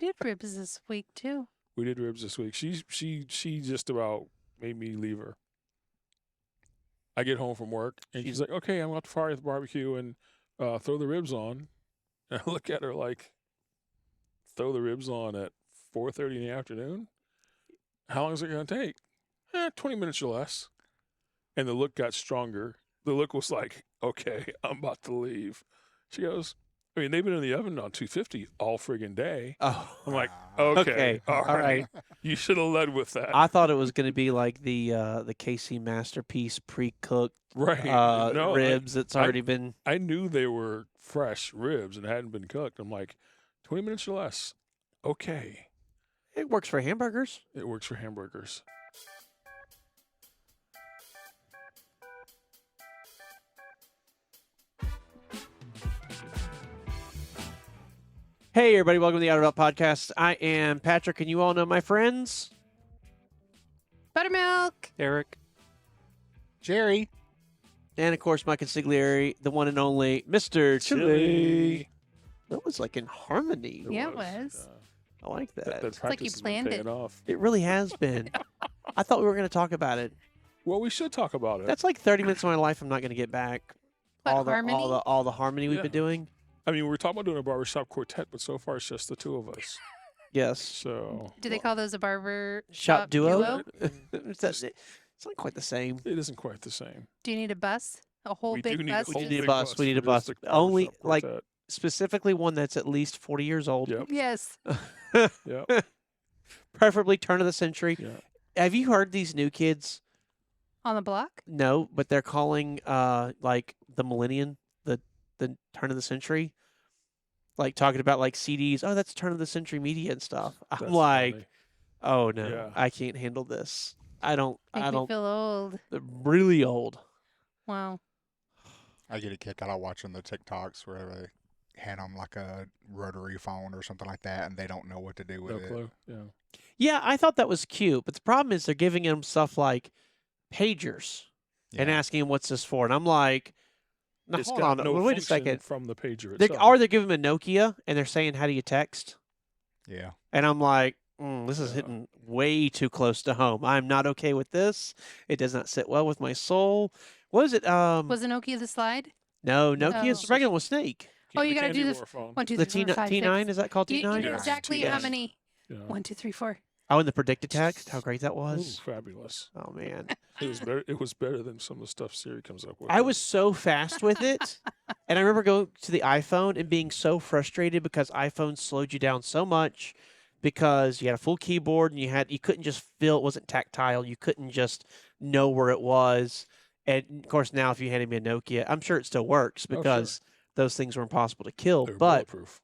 Did ribs this week too. We did ribs this week. She just about made me leave her. I get home from work and she's like, "Okay, I'm out to fire the barbecue and throw the ribs on." And I look at her like, "Throw the ribs on at 4:30 in the afternoon? How long is it going to take?" 20 minutes or less. And the look got stronger. The look was like, "Okay, I'm about to leave." She goes, "I mean, they've been in the oven on 250 all friggin' day." Oh, I'm like, okay. "Okay, all right. You should have led with that." I thought it was going to be like the KC Masterpiece pre-cooked Right. No, ribs that's already been. I knew they were fresh ribs and hadn't been cooked. I'm like, 20 minutes or less. Okay. It works for hamburgers. It works for hamburgers. Hey, everybody. Welcome to the Outer Belt Podcast. I am Patrick, and you all know my friends. Buttermilk. Eric. Jerry. And, of course, my consigliere, the one and only Mr. Chili. That was like in harmony. Yeah, it was. I like that. That like you practice has been planned paying it. off. It really has been. I thought we were going to talk about it. Well, we should talk about it. That's like 30 minutes of my life I'm not going to get back. What, harmony? All the harmony we've Yeah. been doing. I mean, we're talking about doing a barbershop quartet, but so far it's just the two of us. Yes. So Do they call those a barber Shop duo? duo? It's not quite the same. it isn't quite the same. Do you need a bus? A whole We big do need bus? a We whole need a big bus. We need a for bus. just the Only, barbershop like- quartet. Specifically one that's at least 40 years old. Yep. Yes. Yep. Preferably turn of the century. Yeah. Have you heard these new kids? On the block? No, but they're calling like the millennium, the turn of the century. Like talking about like CDs. Oh, that's turn of the century media and stuff. I'm That's like, funny. oh no, Yeah. I can't handle this. I don't. Make me feel old. I'm really old. Wow. I get a kick out of watching the TikToks where they hand them like a rotary phone or something like that, and they don't know what to do with No it. clue. Yeah. Yeah, I thought that was cute, but the problem is they're giving him stuff like pagers and Yeah. asking him what's this for, and I'm like, no, It's hold got on, no wait a function second. from the pager They're, itself. or they're giving him a Nokia and they're saying, how do you text? Yeah. And I'm like, this is Yeah. hitting way too close to home. I'm not okay with this. It does not sit well with my soul. What is it? Was it Nokia the slide? No, Nokia's Oh. regular with Snake. Oh, you The gotta do candy the bar phone. 1, 2, The 3, 4, 5, 6. T9, is that called You T9? know Yes, exactly T9. how many? Yeah. 1, 2, 3, 4. Oh, and the predicted text, how great that Ooh, was. fabulous. Oh, man. It was better than some of the stuff Siri comes up with. I was so fast with it. And I remember going to the iPhone and being so frustrated because iPhone slowed you down so much because you had a full keyboard and you couldn't just feel it wasn't tactile. You couldn't just know where it was. And of course, now if you handed me a Nokia, I'm sure it still works Oh, sure. because those things were impossible to kill. They were But bulletproof.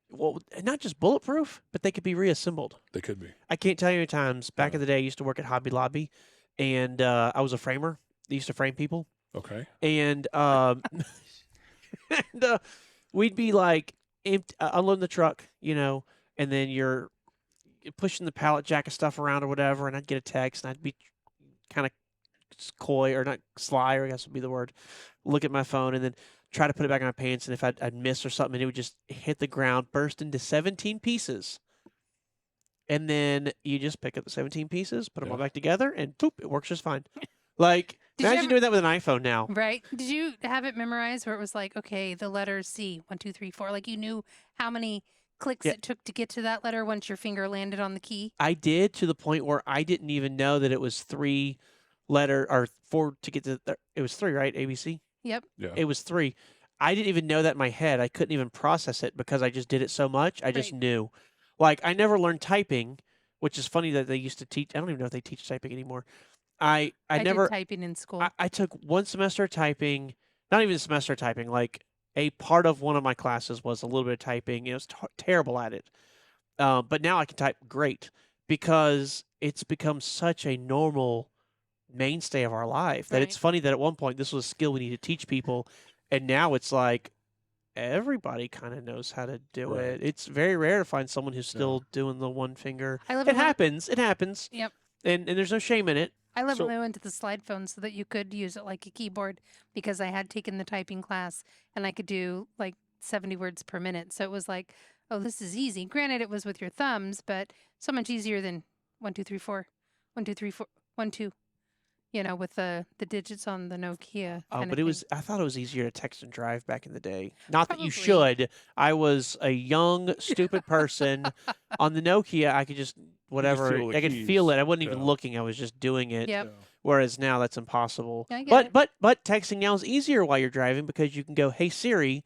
well, not just bulletproof, but they could be reassembled. They could be. I can't tell you how many times back Yeah. in the day I used to work at Hobby Lobby, and I was a framer. I used to frame people. Okay. And and we'd be like unloading the truck, and then you're pushing the pallet jack of stuff around or whatever, and I'd get a text, and I'd be kind of coy or not sly, or I guess would be the word. Look at my phone and then try to put it back in my pants, and if I'd miss or something, it would just hit the ground, burst into 17 pieces. And then you just pick up the 17 pieces, put them all Yeah. back together, and boop, it works just fine. Like, Did you imagine ever- doing that with an iPhone now. Right? Did you have it memorized where it was like, okay, the letter C, 1, 2, 3, 4? Like you knew how many clicks Yeah. it took to get to that letter once your finger landed on the key? I did, to the point where I didn't even know that it was 4 to get to. It was 3, right? ABC. Yep. Yeah. It was 3. I didn't even know that in my head. I couldn't even process it because I just did it so much. I just Right. knew. Like, I never learned typing, which is funny that they used to teach. I don't even know if they teach typing anymore. I never. did typing in school. I took one semester of typing, not even a semester of typing. Like, a part of one of my classes was a little bit of typing. I was terrible at it. But now I can type great because it's become such a normal mainstay of our life that it's Right. funny that at one point this was a skill we need to teach people, and now it's like everybody kind of knows how to do Right. it. It's very rare to find someone who's still doing the one finger. I love It it when- happens. It happens. Yep. And there's no shame in it. I love So- when I went to the slide phone so that you could use it like a keyboard because I had taken the typing class and I could do like 70 words per minute. So it was like oh, this is easy. Granted, it was with your thumbs, but so much easier than 1, 2, 3, 4, 1, 2, 3, 4, 1, 2. With the digits on the Nokia. Oh, kinda but thing. I thought it was easier to text and drive back in the day. Not that you Probably. should. I was a young, stupid person. On the Nokia, I could just, whatever, feel the I could feel keys. it. I wasn't even Yeah. looking. I was just doing it. Yep. Yeah. Whereas now that's impossible. I get But it. but texting now is easier while you're driving because you can go, "Hey Siri,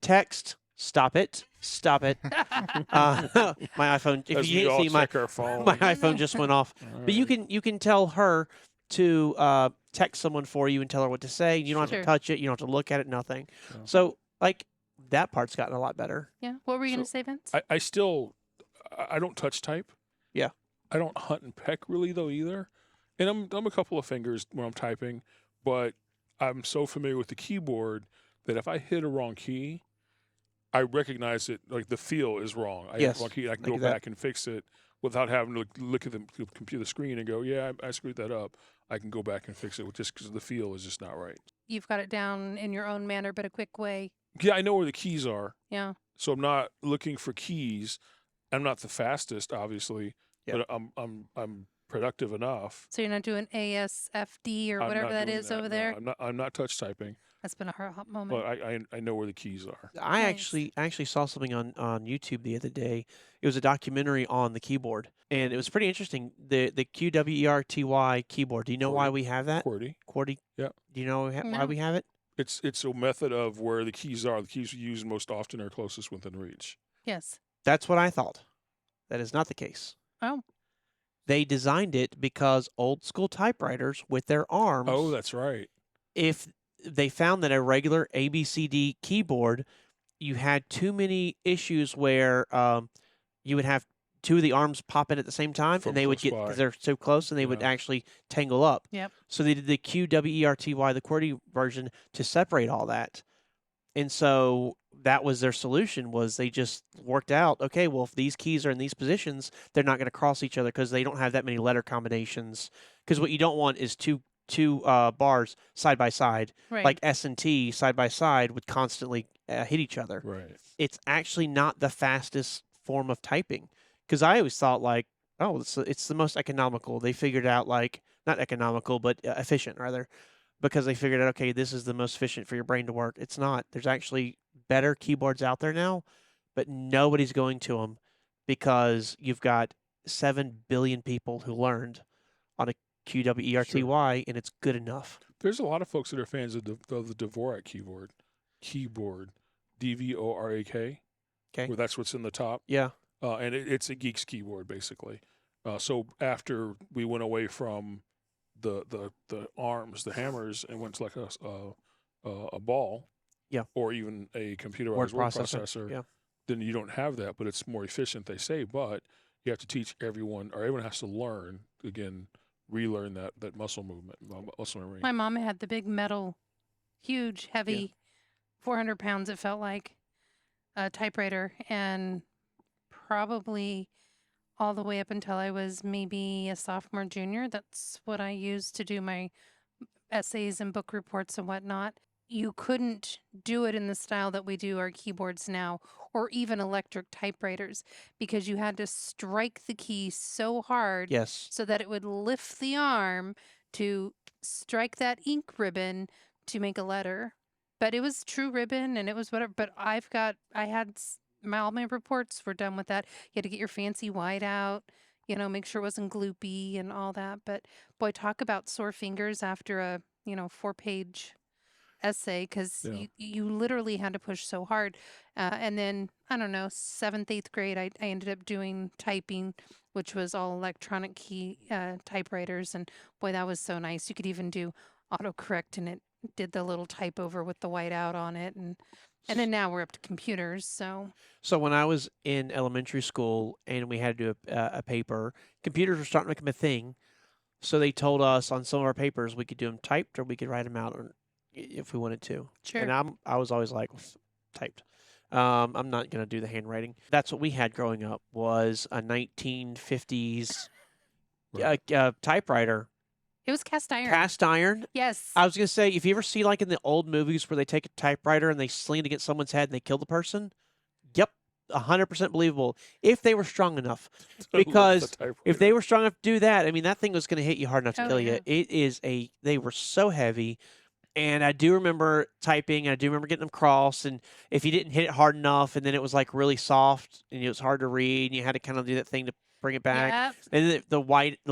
text, stop it, stop it." My iPhone. If As you we didn't all see, my check our phone. my Oh, iPhone no. just went off. But you can tell her to text someone for you and tell her what to say. You don't have Sure. to touch it. You don't have to look at it. Nothing. Yeah. So like that part's gotten a lot better. Yeah. What were you going to So, say, Vince? I still, I don't touch type. Yeah. I don't hunt and peck really though either, and I'm a couple of fingers when I'm typing, but I'm so familiar with the keyboard that if I hit a wrong key, I recognize it. Like the feel is wrong. I hit Yes, the wrong key. And I can I go do that. back and fix it without having to look at the computer screen and go, yeah, I screwed that up. I can go back and fix it just because the feel is just not right. You've got it down in your own manner, but a quick way. Yeah, I know where the keys are. Yeah. So I'm not looking for keys. I'm not the fastest, obviously, Yeah. but I'm productive enough. So you're not doing ASFD or I'm whatever not that doing is that, over no. there. I'm not touch typing, That's been a hot moment. but I know where the keys are. I Nice. actually saw something on YouTube the other day. It was a documentary on the keyboard, and it was pretty interesting. The QWERTY keyboard. Do you know why QWERTY. we have that? QWERTY. QWERTY. Yeah. Do you know why No. we have it? It's a method of where the keys are. The keys you use most often are closest within reach. Yes. That's what I thought. That is not the case. Oh. They designed it because old school typewriters with their arms. Oh, that's right. If they found that a regular ABCD keyboard, you had too many issues where you would have two of the arms pop in at the same time, From and they would close get by. because they're so close, and they would Yeah. actually tangle up. Yep. So they did the QWERTY, the QWERTY version, to separate all that. And so that was their solution. Was they just worked out, okay, well, if these keys are in these positions, they're not going to cross each other because they don't have that many letter combinations. Because what you don't want is two bars side by side, Right. like S and T side by side, would constantly hit each other. Right. It's actually not the fastest form of typing. Because I always thought like, oh, it's the most economical. They figured out like not economical, but efficient rather, because they figured out, okay, this is the most efficient for your brain to work. It's not. There's actually better keyboards out there now, but nobody's going to them because you've got 7 billion people who learned on a QWERTY, and it's good enough. There's a lot of folks that are fans of the Dvorak keyboard. DVORAK. Okay. Where that's what's in the top. Yeah. And it's a geek's keyboard basically. So after we went away from the arms, the hammers, and went to like a ball, Yeah. or even a computerized Word word processor, processor, yeah. then you don't have that, but it's more efficient, they say. But you have to teach everyone, or everyone has to learn again, relearn that muscle movement, muscle memory. My mom had the big metal, huge, heavy, 400 pounds, it felt like, typewriter. And probably all the way up until I was maybe a sophomore, junior, that's what I used to do my essays and book reports and whatnot. You couldn't do it in the style that we do our keyboards now, or even electric typewriters, because you had to strike the key so hard Yes. so that it would lift the arm to strike that ink ribbon to make a letter. But it was true ribbon and it was whatever. But all my reports were done with that. You had to get your fancy white out, make sure it wasn't gloopy and all that. But boy, talk about sore fingers after a, 4-page essay, because Yeah. you literally had to push so hard. And then, I don't know, 7th, 8th grade, I ended up doing typing, which was all electronic key typewriters. And boy, that was so nice. You could even do autocorrect, and it did the little type over with the white out on it. And then now we're up to computers. So So when I was in elementary school and we had to do a paper, computers were starting to become a thing. So they told us on some of our papers we could do them typed or we could write them out if we wanted to. sure. And I was always like, typed. I'm not going to do the handwriting. That's what we had growing up, was a 1950s Right. typewriter. It was cast iron. Cast iron. Yes. I was going to say, if you ever see like in the old movies where they take a typewriter and they sling it against someone's head and they kill the person, yep, 100% believable if they were strong enough. I love the Because if typewriter. they were strong enough to do that, I mean, that thing was going to hit you hard enough to Oh, kill yeah. you. They were so heavy. And I do remember typing, and I do remember getting them crossed. And if you didn't hit it hard enough, and then it was like really soft, and it was hard to read, and you had to kind of do that thing to bring it back. Yep. And then the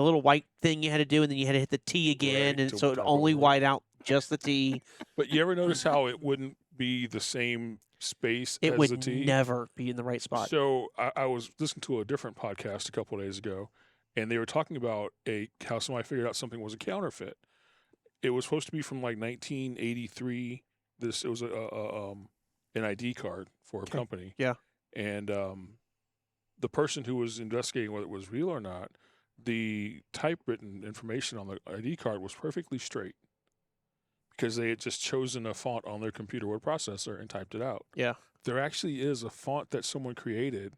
little white thing you had to do, and then you had to hit the T again, Right, and to so it type only over it. white out just the T. But you ever notice how it wouldn't be the same space It as would the T? never be in the right spot. So I was listening to a different podcast a couple of days ago, and they were talking about how somebody figured out something was a counterfeit. It was supposed to be from like 1983. It was an ID card for a Okay. company. Yeah. And the person who was investigating whether it was real or not, the typewritten information on the ID card was perfectly straight because they had just chosen a font on their computer word processor and typed it out. Yeah. There actually is a font that someone created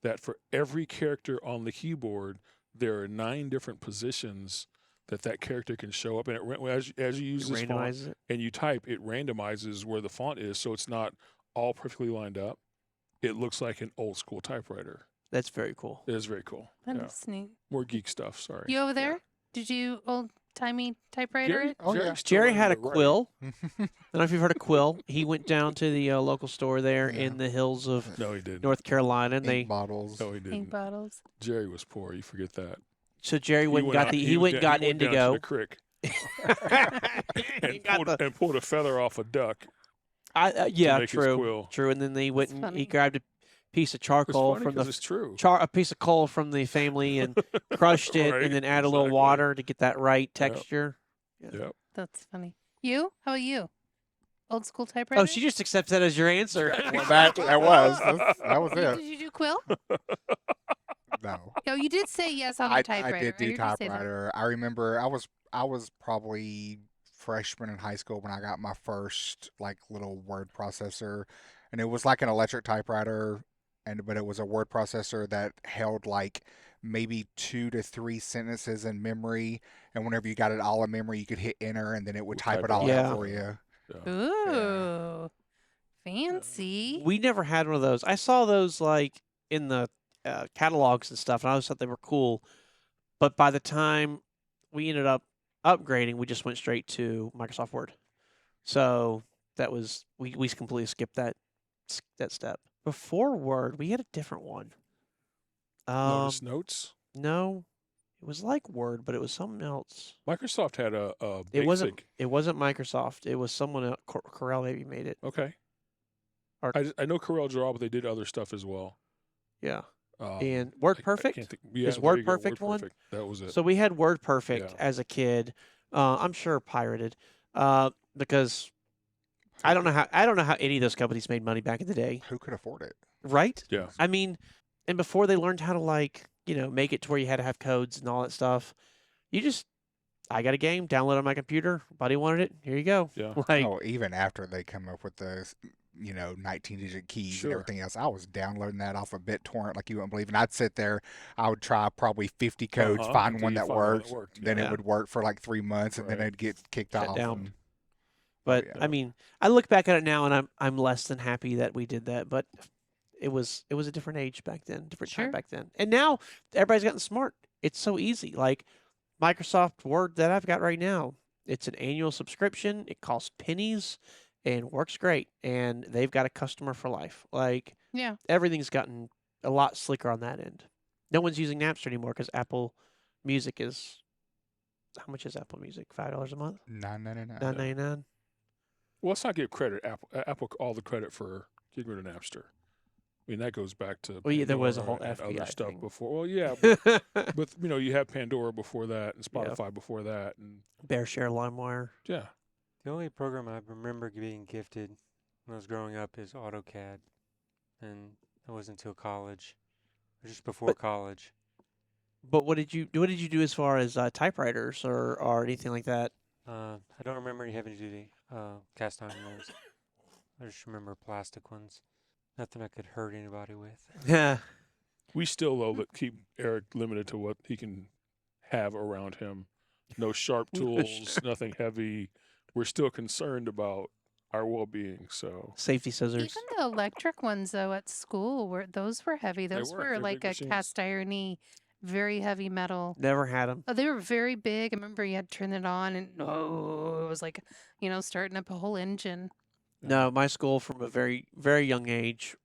that for every character on the keyboard, there are 9 different positions that character can show up. And as you use It this font randomizes it. and you type, it randomizes where the font is, so it's not all perfectly lined up. It looks like an old school typewriter. That's very cool. It is very cool. That Yeah. is neat. More geek stuff, sorry. You over there? Did you old timey typewriter it? Oh, yeah. Jerry's still Jerry learning had a to write. quill. I don't know if you've heard of Quill. He went down to the local store there Yeah. in the hills of No, he didn't. North Carolina, and Ink bottles. No, he Ink didn't. bottles. Jerry was poor. You forget that. so Jerry He went and got out- the he went and got he went down to indigo. the creek He got and pulled a feather off a duck. yeah, make his true, quill. true. And then they went That's and funny. he grabbed a piece of It's charcoal funny from 'cause the it's true. a piece of coal from the family and crushed it, Right, and then add a little exactly. water to get that right texture. Yep. That's funny. You? How about you? Old school typewriter? Oh, she just accepts that as your answer. Well, that was Did it. you do quill? No. No, you did say yes on the I typewriter. did do heard you say that. typewriter. I remember I was probably freshman in high school when I got my first like little word processor, and it was like an electric typewriter, but it was a word processor that held like maybe 2 to 3 sentences in memory, and whenever you got it all in memory, you could hit enter, and then it would type it all Yeah. out for you. Yeah. Ooh. Fancy. We never had one of those. I saw those like in the catalogs and stuff, and I always thought they were cool. But by the time we ended up upgrading, we just went straight to Microsoft Word. So that was we completely skipped that step. Before Word, we had a different one. Lotus Notes. No, it was like Word, but it was something else. Microsoft had a It wasn't. basic. It wasn't Microsoft. It was someone else. Corel maybe made it. Okay. Or- I know Corel Draw, but they did other stuff as well. Yeah. Um, And I WordPerfect. can't think. Yeah, Is there Word you go, Perfect one? WordPerfect. That was it. So we had WordPerfect Yeah. as a kid. I'm sure pirated, because I don't know how any of those companies made money back in the day, Who could afford it? right? Yeah. I mean, and before they learned how to make it to where you had to have codes and all that stuff, I got a game, download it on my computer. Buddy wanted it. Here you go. Yeah. Like, Oh, even after they come up with the 19-digit keys Sure. and everything else, I was downloading that off of BitTorrent like you wouldn't believe. And I'd sit there, I would try probably 50 codes, find until one you that find one that worked, worked, then yeah. it would work for like 3 months, and then Right. it'd get kicked Shut off. down. and- but yeah. I mean, I look back at it now and I'm less than happy that we did that. But it was a different age back then, different Sure. time back then. And now everybody's gotten smart. It's so easy. Like Microsoft Word that I've got right now, it's an annual subscription. It costs pennies and works great. And they've got a customer for life. Like Yeah. everything's gotten a lot slicker on that end. No one's using Napster anymore because Apple Music is. How much is Apple Music? $5 a month? $9.99. $9.99. Well, let's not give credit Apple all the credit for getting rid of Napster. I mean, that goes back to Well, yeah, there was a Pandora whole and FBI other stuff thing. before. Well, yeah, but you have Pandora before that and Yeah. Spotify before that, and Bear Share, LimeWire. yeah, The only program I remember being gifted when I was growing up is AutoCAD, and that wasn't until college, or just before But- college. But what did you do as far as typewriters or anything like that? I don't remember any heavy duty cast iron ones. I just remember plastic ones. Nothing I could hurt anybody with. Yeah. we still though keep Eric limited to what he can have around him. No sharp tools, nothing heavy. We're still concerned about our well-being. So Safety scissors. Even the electric ones, though, at school, those were heavy. Those were. were They're like big a machines. cast irony, very heavy metal. Never had them. Oh, they were very big. I remember you had to turn it on, and it was like, starting up a whole engine. No, my school from a very, very young age,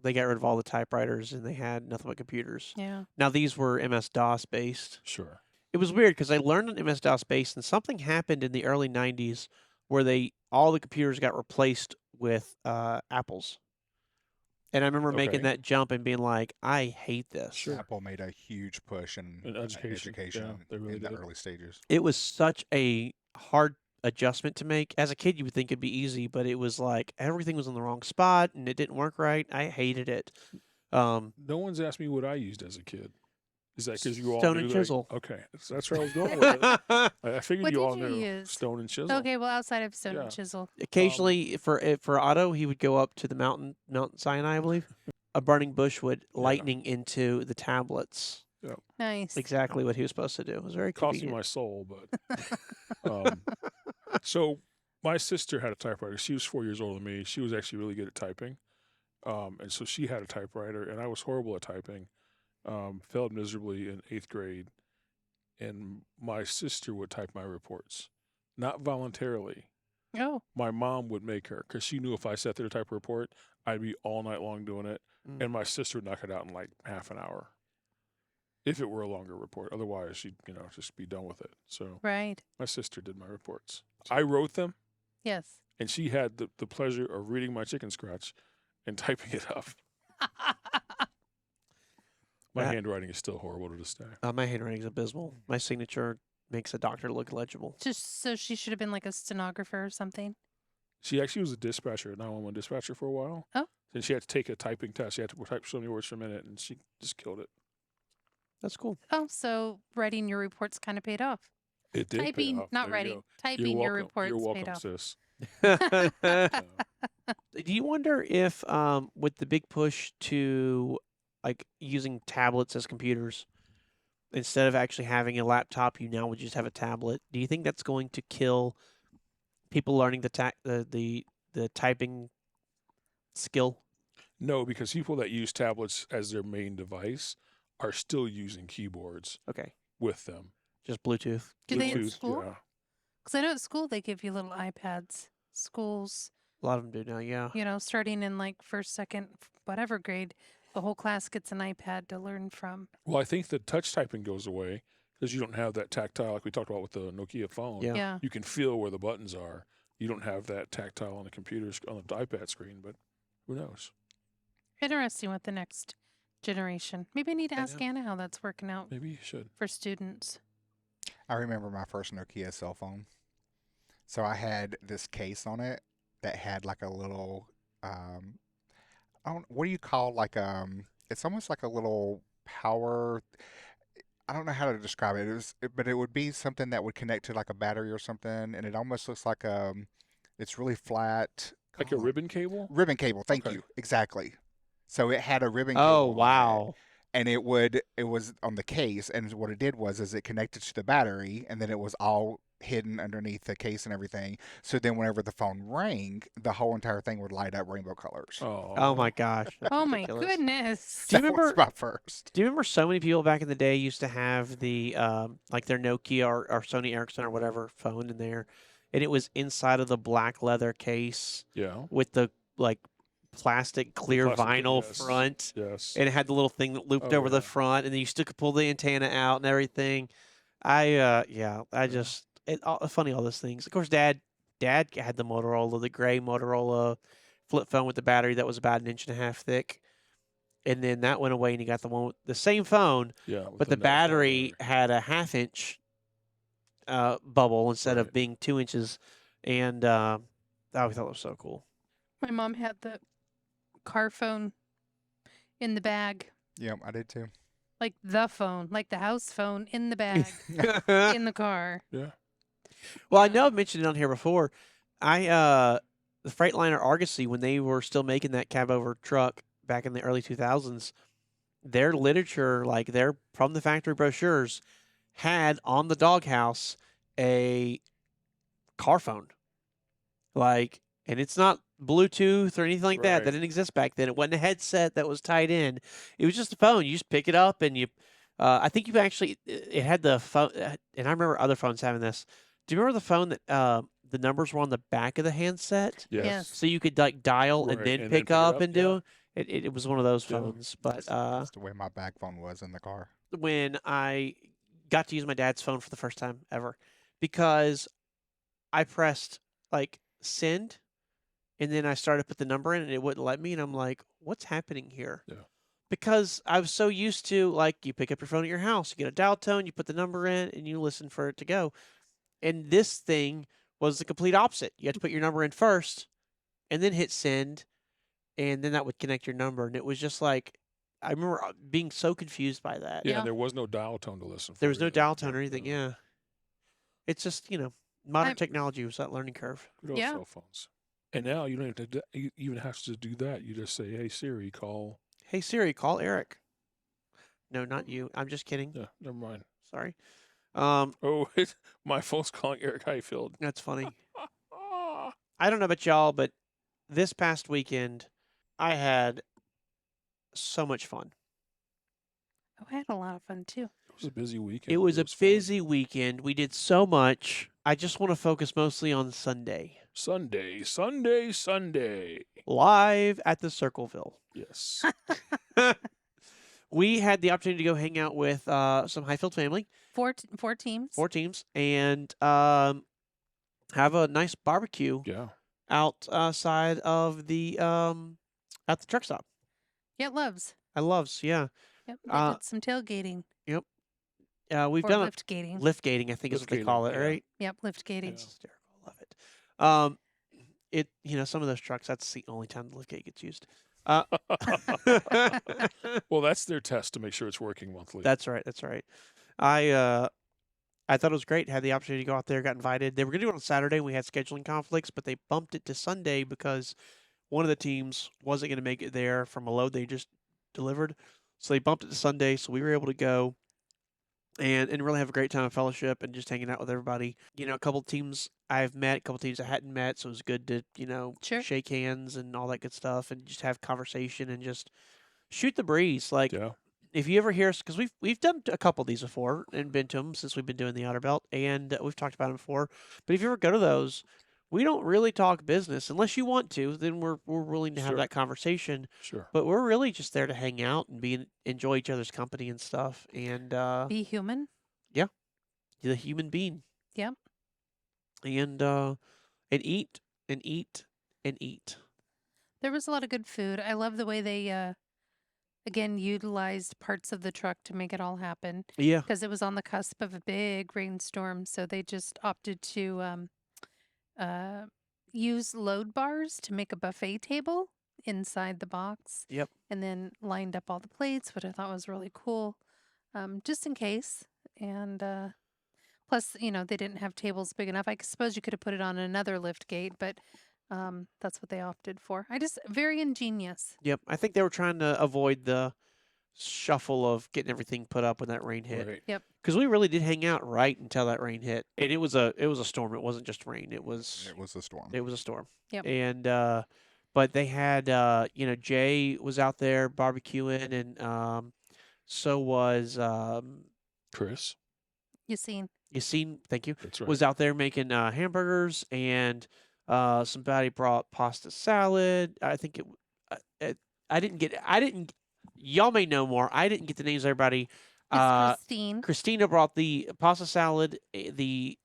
they got rid of all the typewriters and they had nothing but computers. Yeah. Now, these were MS-DOS based. Sure. It was weird because I learned on MS-DOS based, and something happened in the early 90s where all the computers got replaced with Apples. And I remember making Okay. that jump and being like, I hate this. Sure. Apple made a huge push in education. Yeah, they really in the did. early stages. It was such a hard adjustment to make. As a kid, you would think it'd be easy, but it was like everything was in the wrong spot and it didn't work right. I hated it. No one's asked me what I used as a kid. Is that because you all Stone knew and that chisel. Okay, so that's where I was going with it. I figured What you did all you knew use? stone and chisel. Okay, well, outside of stone Yeah. and chisel. Occasionally, for Otto, he would go up to the Mount Sinai, I believe. A burning bush would lightning into the tablets. Nice. Exactly what he was supposed to do. It was very Cost me convenient. my soul, but so my sister had a typewriter. She was 4 years older than me. She was actually really good at typing, and so she had a typewriter, and I was horrible at typing. Failed miserably in 8th grade, and my sister would type my reports, not voluntarily. Oh, My mom would make her because she knew if I sat there to type a report, I'd be all night long doing it, and my sister would knock it out in like half an hour. If it were a longer report, otherwise she'd just be done with it. So right. my sister did my reports. I wrote them, Yes. and she had the pleasure of reading my chicken scratch and typing it up. My handwriting is still horrible to this day. My handwriting's abysmal. My signature makes a doctor look legible. Just so she should have been like a stenographer or something. She actually was a dispatcher, a 911 dispatcher for a while. Oh. Then she had to take a typing test. She had to type so many words per minute, and she just killed it. That's cool. Oh, so writing your reports kind of paid off. It did. pay Typing, off. not There you writing. go. Typing your reports You're welcome, paid off. sis. Do you wonder if, with the big push to like using tablets as computers, instead of actually having a laptop, you now would just have a tablet? Do you think that's going to kill people learning the typing skill? No, because people that use tablets as their main device are still using keyboards Okay, with them. just Bluetooth. Do they at Bluetooth, school? yeah. Because I know at school they give you little iPads. Schools, A lot of them do now. Yeah. starting in like first, second, whatever grade, the whole class gets an iPad to learn from. Well, I think the touch typing goes away because you don't have that tactile like we talked about with the Nokia phone. Yeah. Yeah. You can feel where the buttons are. You don't have that tactile on the computer on the iPad screen, but who knows? Interesting with the next generation. Maybe I need to I ask know. Anna how that's working out Maybe you should. for students. I remember my first Nokia cell phone. So I had this case on it that had like a little, what do you call it's almost like a little power. I don't know how to describe it. But it would be something that would connect to like a battery or something, and it almost looks like it's really flat. Like a ribbon cable? Ribbon cable. Thank Okay. you. Exactly. So it had a ribbon cable. Oh on it. wow. And it was on the case, and what it did was it connected to the battery, and then it was all hidden underneath the case and everything. So then whenever the phone rang, the whole entire thing would light up rainbow colors. Oh my gosh. that's Oh my ridiculous. goodness. Do you That was remember? my first. Do you remember so many people back in the day used to have the like their Nokia or Sony Ericsson or whatever phone in there, and it was inside of the black leather case Yeah. with the like plastic clear plastic, vinyl yes. front, Yes. and it had the little thing that looped Oh, over the yeah. front, and then you still could pull the antenna out and everything. Funny all those things. Of course, Dad had the Motorola, the gray Motorola flip phone with the battery that was about 1.5 inches thick. And then that went away, and he got the same phone, Yeah. with but the nut battery had a 1/2 inch bubble instead of Right. being 2 inches. And I thought it was so cool. My mom had the car phone in the bag. Yep, I did too. Like the phone, like the house phone in the bag in the car. Yeah. Well, I know I've mentioned it on here before. The Freightliner Argosy, when they were still making that cab over truck back in the early 2000s, their literature, like their from the factory brochures, had on the doghouse a car phone. Like and it's not Bluetooth or anything like that. Right. That didn't exist back then. It wasn't a headset that was tied in. It was just a phone. You just pick it up and you. I think you actually it had the phone, and I remember other phones having this. Do you remember the phone that the numbers were on the back of the handset, Yes. so you could like dial and Right, then and then pick pick it up up, and yeah. do it? It was one of those Yeah. phones. But That's the way my bag phone was in the car. when I got to use my dad's phone for the first time ever, because I pressed like send, and then I started to put the number in, and it wouldn't let me, and I'm like, what's happening here? Yeah. Because I was so used to, like, you pick up your phone at your house, you get a dial tone, you put the number in, and you listen for it to go. And this thing was the complete opposite. You had to put your number in first, and then hit send, and then that would connect your number. And it was just like, I remember being so confused by that. Yeah, Yeah. and there was no dial tone to listen for. There was no either. dial tone or anything. Yeah. It's just, modern I'm- technology was that learning curve. Good old Yeah. cell phones. And now you don't have to you even have to do that. You just say, "Hey Siri, call." Hey Siri, call Eric. No, not you. I'm just kidding. Yeah, never mind. Sorry. Oh, my phone's calling Eric Hyfield. That's funny. Ah. I don't know about y'all, but this past weekend, I had so much fun. Oh, I had a lot of fun too. It was a busy weekend. It was a fun. busy weekend. We did so much. I just want to focus mostly on Sunday. Sunday. Live at the Circleville. Yes. We had the opportunity to go hang out with some Hyfield family, Four teams. 4 teams, and have a nice barbecue Yeah. outside of the at the truck stop. Yeah, Loves. I loves, yeah. Yep. They Uh, did some tailgating We've or done lift gating. lift gating, I think is what they call it, Lift-gating, yeah. right? Yep, lift gating. It's hysterical. I love it. Some of those trucks, that's the only time the lift gate gets used. Well, that's their test to make sure it's working monthly. That's right. That's right. I thought it was great. Had the opportunity to go out there. Got invited. They were going to do it on Saturday. We had scheduling conflicts, but they bumped it to Sunday because one of the teams wasn't going to make it there from a load they just delivered. So they bumped it to Sunday. So we were able to go and really have a great time of fellowship and just hanging out with everybody. A couple of teams I've met, a couple of teams I hadn't met. So it was good to Sure. shake hands and all that good stuff and just have conversation and just shoot the breeze. Like, Yeah. if you ever hear us, because we've done a couple of these before and been to them since we've been doing the Outer Belt, and we've talked about them before. But if you ever go to those, we don't really talk business unless you want to. Then we're willing to have Sure. that conversation. Sure. But we're really just there to hang out and enjoy each other's company and stuff. And Be human. the human being. Yep. And eat and eat and eat. There was a lot of good food. I love the way they again utilized parts of the truck to make it all happen Yeah. because it was on the cusp of a big rainstorm, so they just opted to use load bars to make a buffet table inside the box. Yep. And then lined up all the plates, which I thought was really cool, just in case. And plus, they didn't have tables big enough. I suppose you could have put it on another lift gate, but that's what they opted for. Very ingenious. Yep. I think they were trying to avoid the shuffle of getting everything put up when that rain hit. Right. Because we really did hang out right until that rain hit, and it was a storm. It wasn't just rain. It was a storm. it was a storm. Yep. And but they had Jay was out there barbecuing, and so was Chris. Yassine. Thank you. That's right. Was out there making hamburgers, and somebody brought pasta salad. I think I didn't. Y'all may know more. I didn't get the names of everybody. It's Christine. Christina brought the pasta salad, the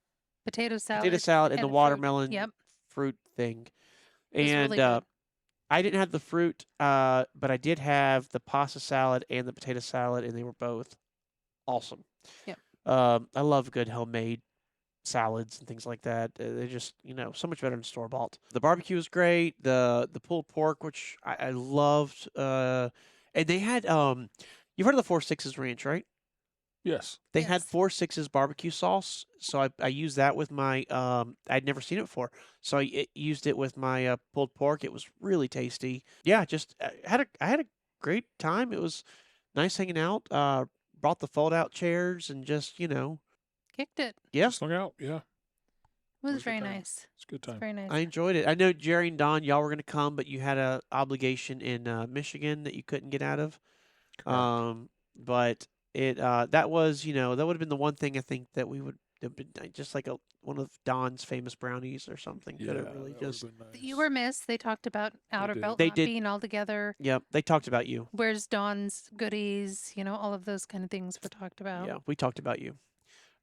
Potato salad. potato salad, and the fruit. watermelon Yep. fruit thing. It was And really good. I didn't have the fruit, but I did have the pasta salad and the potato salad, and they were both awesome. Yep. I love good homemade salads and things like that. They're just so much better than store bought. The barbecue was great. The pulled pork, which I loved, and they had you've heard of the 4-6's ranch, right? Yes. They had Yes. 4-6's barbecue sauce, so I used that with my I'd never seen it before, so I used it with my pulled pork. It was really tasty. Yeah, just I had a great time. It was nice hanging out. Brought the fold out chairs and just Kicked it. yeah. Just hung out. Yeah. It was a good very time. nice. It's a good It's time. very nice. I enjoyed it. I know Jerry and Don, y'all were going to come, but you had a obligation in Michigan that you couldn't get out of. But it that was, that would have been the one thing I think that we would have been just like one of Don's famous brownies or something. Yeah, Could have really that would've just. been nice. You were missed. They talked about outer did. belt They not did. being all together. Yep, they talked about you. Where's Dawn's goodies? All of those kind of things were talked about. Yeah, we talked about you.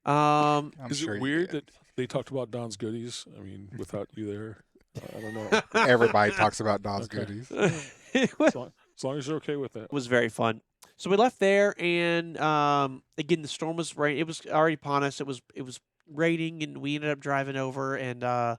I'm Is sure it you weird did. that they talked about Don's goodies? I mean, without you there, I don't know. Everybody talks about Don's Okay. goodies. It was, As long as you're okay with that. was very fun. So we left there, and again, the storm was rain. It was already upon us. It was raining, and we ended up driving over, and there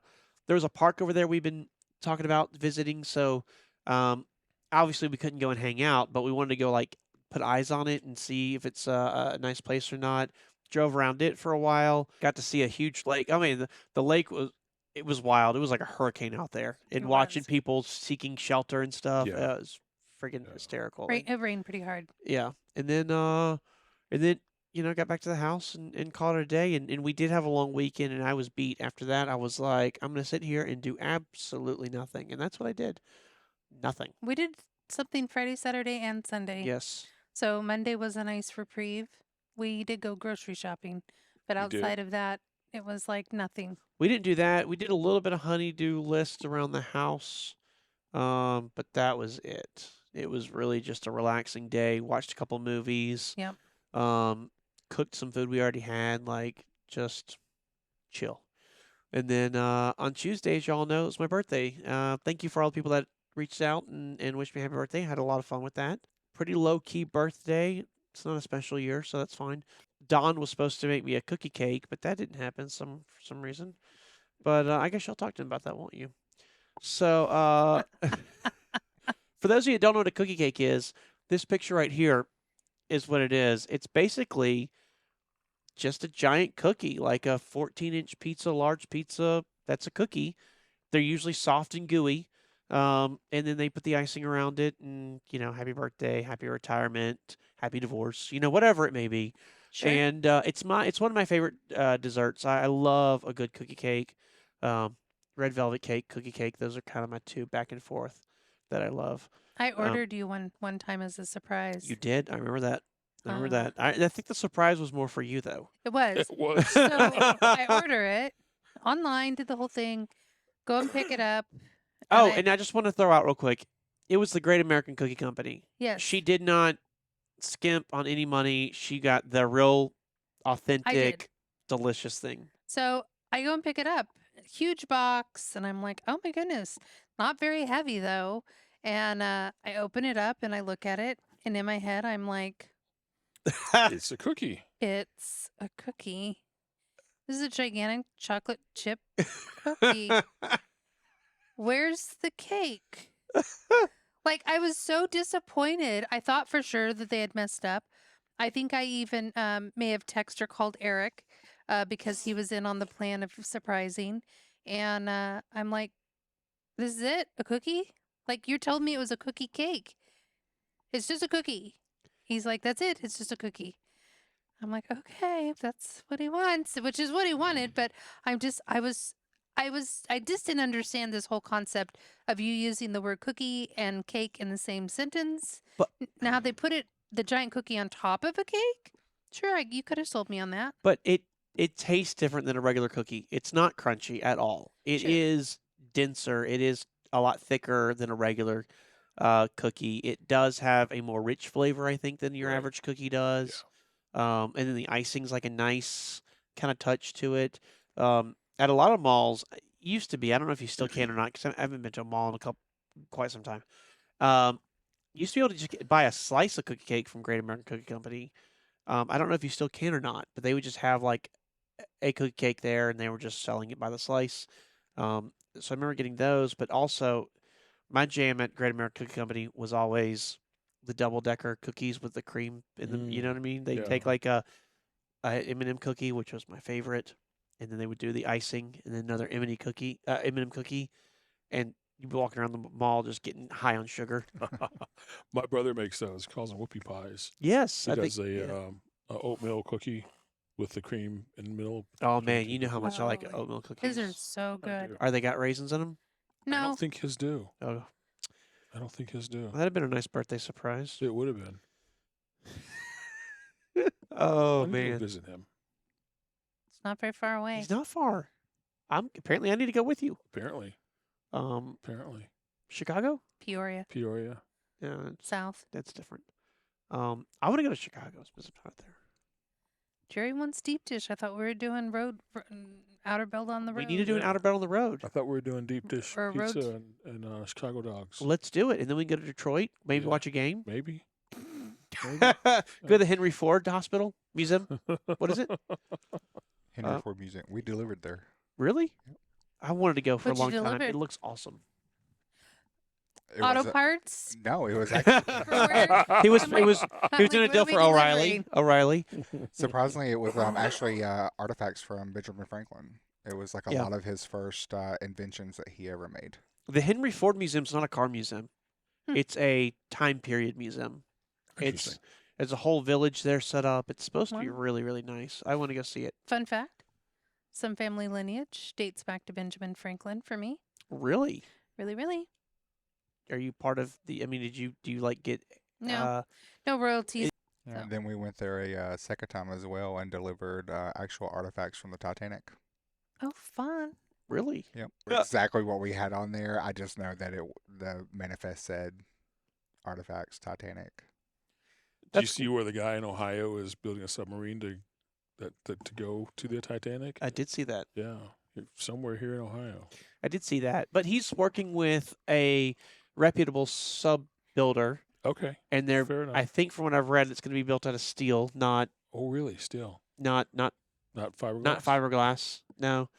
was a park over there we've been talking about visiting. So obviously we couldn't go and hang out, but we wanted to go like put eyes on it and see if it's a nice place or not. Drove around it for a while. Got to see a huge lake. I mean, the lake was. It was wild. It was like a hurricane out there, and It watching was. people seeking shelter and stuff. Yeah. It was friggin' Yeah. hysterical. It rained pretty hard. Yeah. And then got back to the house and called it a day. And we did have a long weekend, and I was beat after that. I was like, I'm gonna sit here and do absolutely nothing. And that's what I did. Nothing. We did something Friday, Saturday, and Sunday. Yes. So Monday was a nice reprieve. We did go grocery shopping, but We did. outside of that, it was like nothing. We didn't do that. We did a little bit of honeydew list around the house. But that was it. It was really just a relaxing day. Watched a couple movies. Yep. Cooked some food we already had, like just chill. And then on Tuesday, as y'all know, it was my birthday. Thank you for all the people that reached out and wished me happy birthday. I had a lot of fun with that. Pretty low key birthday. It's not a special year, so that's fine. Don was supposed to make me a cookie cake, but that didn't happen for some reason. But I guess y'all talk to him about that, won't you? So for those of you that don't know what a cookie cake is, this picture right here is what it is. It's basically just a giant cookie, like a 14-inch pizza, large pizza. That's a cookie. They're usually soft and gooey. And then they put the icing around it and, happy birthday, happy retirement, happy divorce, whatever it may be. Sure. And it's one of my favorite desserts. I love a good cookie cake. Red velvet cake, cookie cake. Those are kind of my two back and forth that I love. I ordered you one time as a surprise. You did? I remember that. I remember that. I think the surprise was more for you, though. It was. It was. So I order it online, did the whole thing, go and pick it up. Oh, and I just want to throw out real quick. It was the Great American Cookie Company. Yes. She did not skimp on any money. She got the real, authentic, delicious thing. So I go and pick it up. Huge box. And I'm like, oh my goodness. Not very heavy though. And I open it up and I look at it. And in my head, I'm like, It's a cookie. it's a cookie. This is a gigantic chocolate chip cookie. Where's the cake? Like, I was so disappointed. I thought for sure that they had messed up. I think I even may have texted or called Eric because he was in on the plan of surprising. And I'm like, this is it? A cookie? Like, you told me it was a cookie cake. It's just a cookie. He's like, that's it. It's just a cookie. I'm like, okay, if that's what he wants, which is what he wanted. But I just didn't understand this whole concept of you using the word cookie and cake in the same sentence. But Now they put the giant cookie on top of a cake. Sure, you could have sold me on that. But it tastes different than a regular cookie. It's not crunchy at all. It Sure. is denser. It is a lot thicker than a regular cookie. It does have a more rich flavor, I think, than your Right. average cookie does. And then the icing's like a nice kind of touch to it. At a lot of malls, used to be, I don't know if you still can or not, because I haven't been to a mall in quite some time. Used to be able to just buy a slice of cookie cake from Great American Cookie Company. I don't know if you still can or not, but they would just have like a cookie cake there, and they were just selling it by the slice. So I remember getting those, but also my jam at Great American Cookie Company was always the double-decker cookies with the cream in them. You know what I mean? They Yeah. take like a M&M cookie, which was my favorite, and then they would do the icing, and then another M&M cookie, and you'd be walking around the mall just getting high on sugar. My brother makes those. Calls them whoopie pies. Yes, He I does think. a oatmeal cookie with the cream in the middle. Oh between man, two you know how much I like Oh, oatmeal cookies. His are so I good. do. Are they got raisins in them? I No, don't think his do. Oh, I don't think his do. that'd have been a nice birthday surprise. It would have been. Oh I need to go man, visit him. it's not very far away. he's not far. Apparently I need to go with you. Apparently. Chicago? Peoria, Peoria. Yeah, South. that's different. I want to go to Chicago. It's not there. Jerry wants deep dish. I thought we were doing outer belt on the road. We need to do an Yeah. outer belt on the road. I thought we were doing deep dish Or a road pizza and Chicago dogs. Let's do it, and then we can go to Detroit. Maybe Yeah. watch a game. Maybe. Go to the Henry Ford Hospital Museum. What is it? Henry Ford Museum. We delivered there. Really? I wanted to go for What'd a you long time. deliver? It looks awesome. It Auto was, parts. no, it was actually He was I'm he was I'm he was like, doing a what deal are we for O'Reilly. delivering? O'Reilly. surprisingly it was actually artifacts from Benjamin Franklin. It was like a Yeah. lot of his first inventions that he ever made. The Henry Ford Museum's not a car museum. Hmm. It's a time period museum. Interesting. There's a whole village there set up. It's supposed to be Wow. really, really nice. I want to go see it. Fun fact: some family lineage dates back to Benjamin Franklin for me. Really? Really, really. Are you part of the? I mean, do you like get? No, no royalties. Yeah, So- and then we went there a second time as well and delivered actual artifacts from the Titanic. Oh, fun. Really? Yep. Yeah. Exactly what we had on there. I just know that the manifest said artifacts Titanic. Did you That's see where the guy in Ohio is building a submarine to go to the Titanic? I did see that. Yeah, somewhere here in Ohio. I did see that. But he's working with a reputable sub builder, Okay. and they're. Fair enough. I think from what I've read, it's going to be built out of steel, not Oh, really? Still not not fiberglass. not fiberglass. No,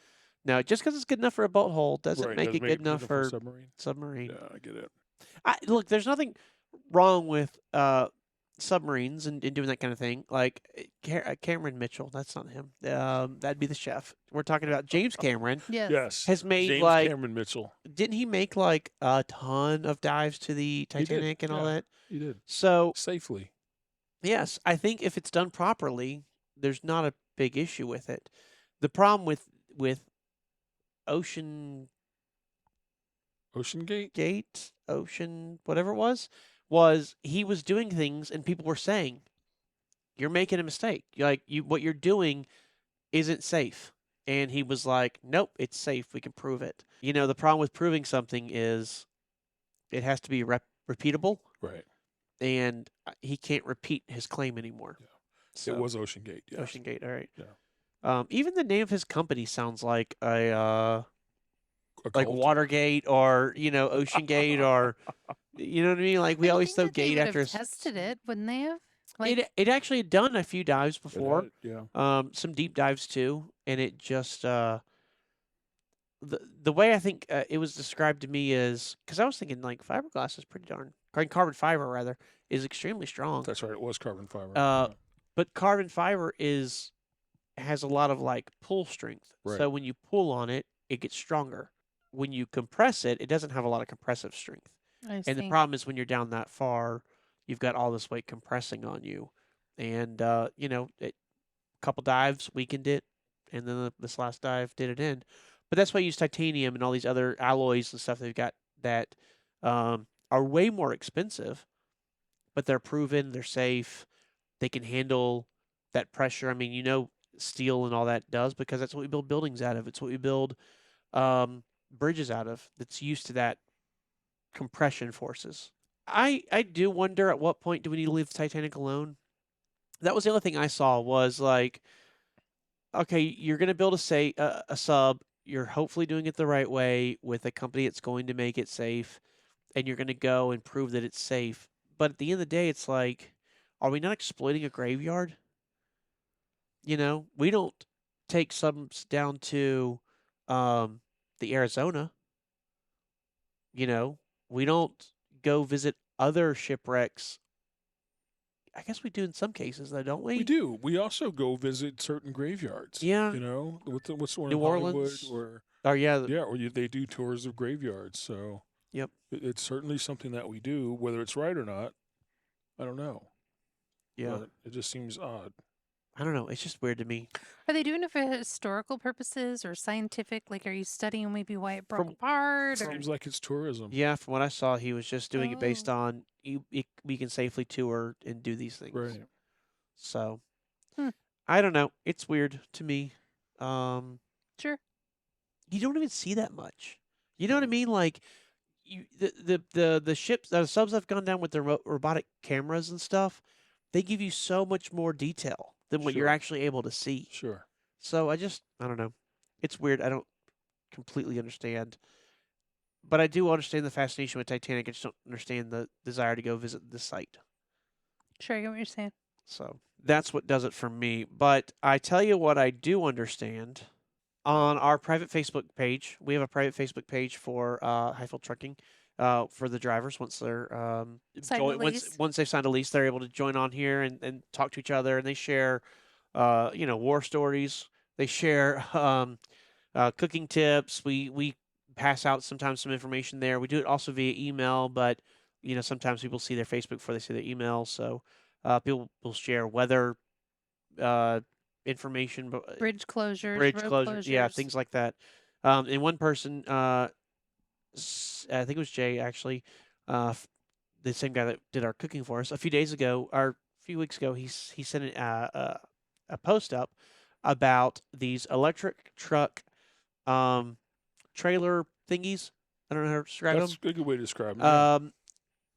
no. Just because it's good enough for a boat hull doesn't Right, make doesn't it good enough a for submarine. submarine. Yeah, I get it. Look, there's nothing wrong with submarines and doing that kind of thing. Like Cameron Mitchell, that's not him. That'd be the chef. We're talking about James Cameron. Yes. Yes. Has made James like Cameron Mitchell. didn't he make like a ton of dives to the He did, Titanic and all yeah. that? He did So safely. yes, I think if it's done properly, there's not a big issue with it. The problem with Ocean Ocean Gate, Ocean, whatever it was he was doing things and people were saying, "You're making a mistake. What you're doing isn't safe." And he was like, "Nope, it's safe. We can prove it." You know, the problem with proving something is it has to be repeatable, Right. and he can't repeat his claim anymore. Yeah. So, It was Ocean Gate. Yes. Ocean Gate. All right. Yeah. Even the name of his company sounds like a A like cult. Watergate or Ocean Gate or you know what I mean. Like we I always think throw that they Gate would after have tested it, wouldn't they have? it actually had done a few dives It before. had, yeah. Some deep dives too, and it just the way I think it was described to me is because I was thinking like fiberglass is pretty carbon fiber rather is extremely strong. That's right. It was carbon fiber. But carbon fiber has a lot of like pull strength. Right. So when you pull on it, it gets stronger. When you compress it, it doesn't have a lot of compressive strength. I And the see. problem is when you're down that far, you've got all this weight compressing on you. And a couple dives weakened it, and then this last dive did it in. But that's why I use titanium and all these other alloys and stuff they've got that are way more expensive, but they're proven, they're safe, they can handle that pressure. I mean, steel and all that does because that's what we build buildings out of. It's what we build bridges out of. That's used to that compression forces. I do wonder at what point do we need to leave the Titanic alone? That was the other thing I saw was like, okay, you're going to build a sub. You're hopefully doing it the right way with a company that's going to make it safe, and you're going to go and prove that it's safe. But at the end of the day, it's like, are we not exploiting a graveyard? We don't take subs down to the Arizona. We don't go visit other shipwrecks. I guess we do in some cases, though, don't we? We do. We also go visit certain graveyards. Yeah. What's the one New in Hollywood Orleans. or Oh yeah. they do tours of graveyards. So Yep. it's certainly something that we do. Whether it's right or not, I don't know. Yeah. But it just seems odd. I don't know. It's just weird to me. Are they doing it for historical purposes or scientific? Like, are you studying maybe why it broke From- apart? Or... Seems like it's tourism. Yeah, from what I saw, he was just doing it based Oh. on we can safely tour and do these things. Right. So, Hmm. I don't know. It's weird to me. Sure. You don't even see that much. You know what I mean? Like, the ships, the subs have gone down with their robotic cameras and stuff. They give you so much more detail than what you're Sure. actually able to see. Sure. So I don't know. It's weird. I don't completely understand. But I do understand the fascination with Titanic. I just don't understand the desire to go visit the site. Sure, I get what you're saying. So that's what does it for me. But I tell you what I do understand. On our private Facebook page, we have a private Facebook page for Hyfield Trucking for the drivers. Once they're Sign a lease. once they've signed a lease, they're able to join on here and talk to each other, and they share war stories. They share cooking tips. We pass out sometimes some information there. We do it also via email, but sometimes people see their Facebook before they see their email. So people will share weather information, Bridge closures, bridge road closure, yeah, closures. things like that. And one person, I think it was Jay actually, the same guy that did our cooking for us a few days ago, or a few weeks ago, he sent a post up about these electric truck trailer thingies. I don't know how to describe That's them. a good way to describe it. Yeah.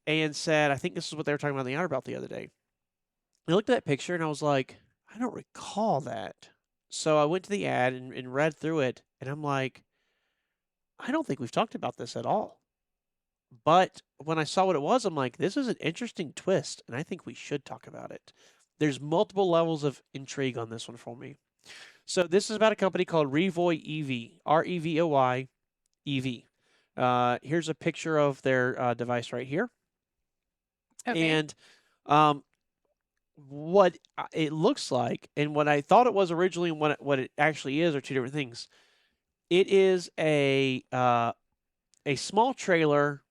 And said, I think this is what they were talking about in the Outer Belt the other day. I looked at that picture and I was like, I don't recall that. So I went to the ad and read through it, and I'm like, I don't think we've talked about this at all. But when I saw what it was, I'm like, this is an interesting twist, and I think we should talk about it. There's multiple levels of intrigue on this one for me. So this is about a company called Revoy EV, Revoy EV. Here's a picture of their device right here. Okay. And what it looks like and what I thought it was originally and what it actually is are two different things. It is a small trailer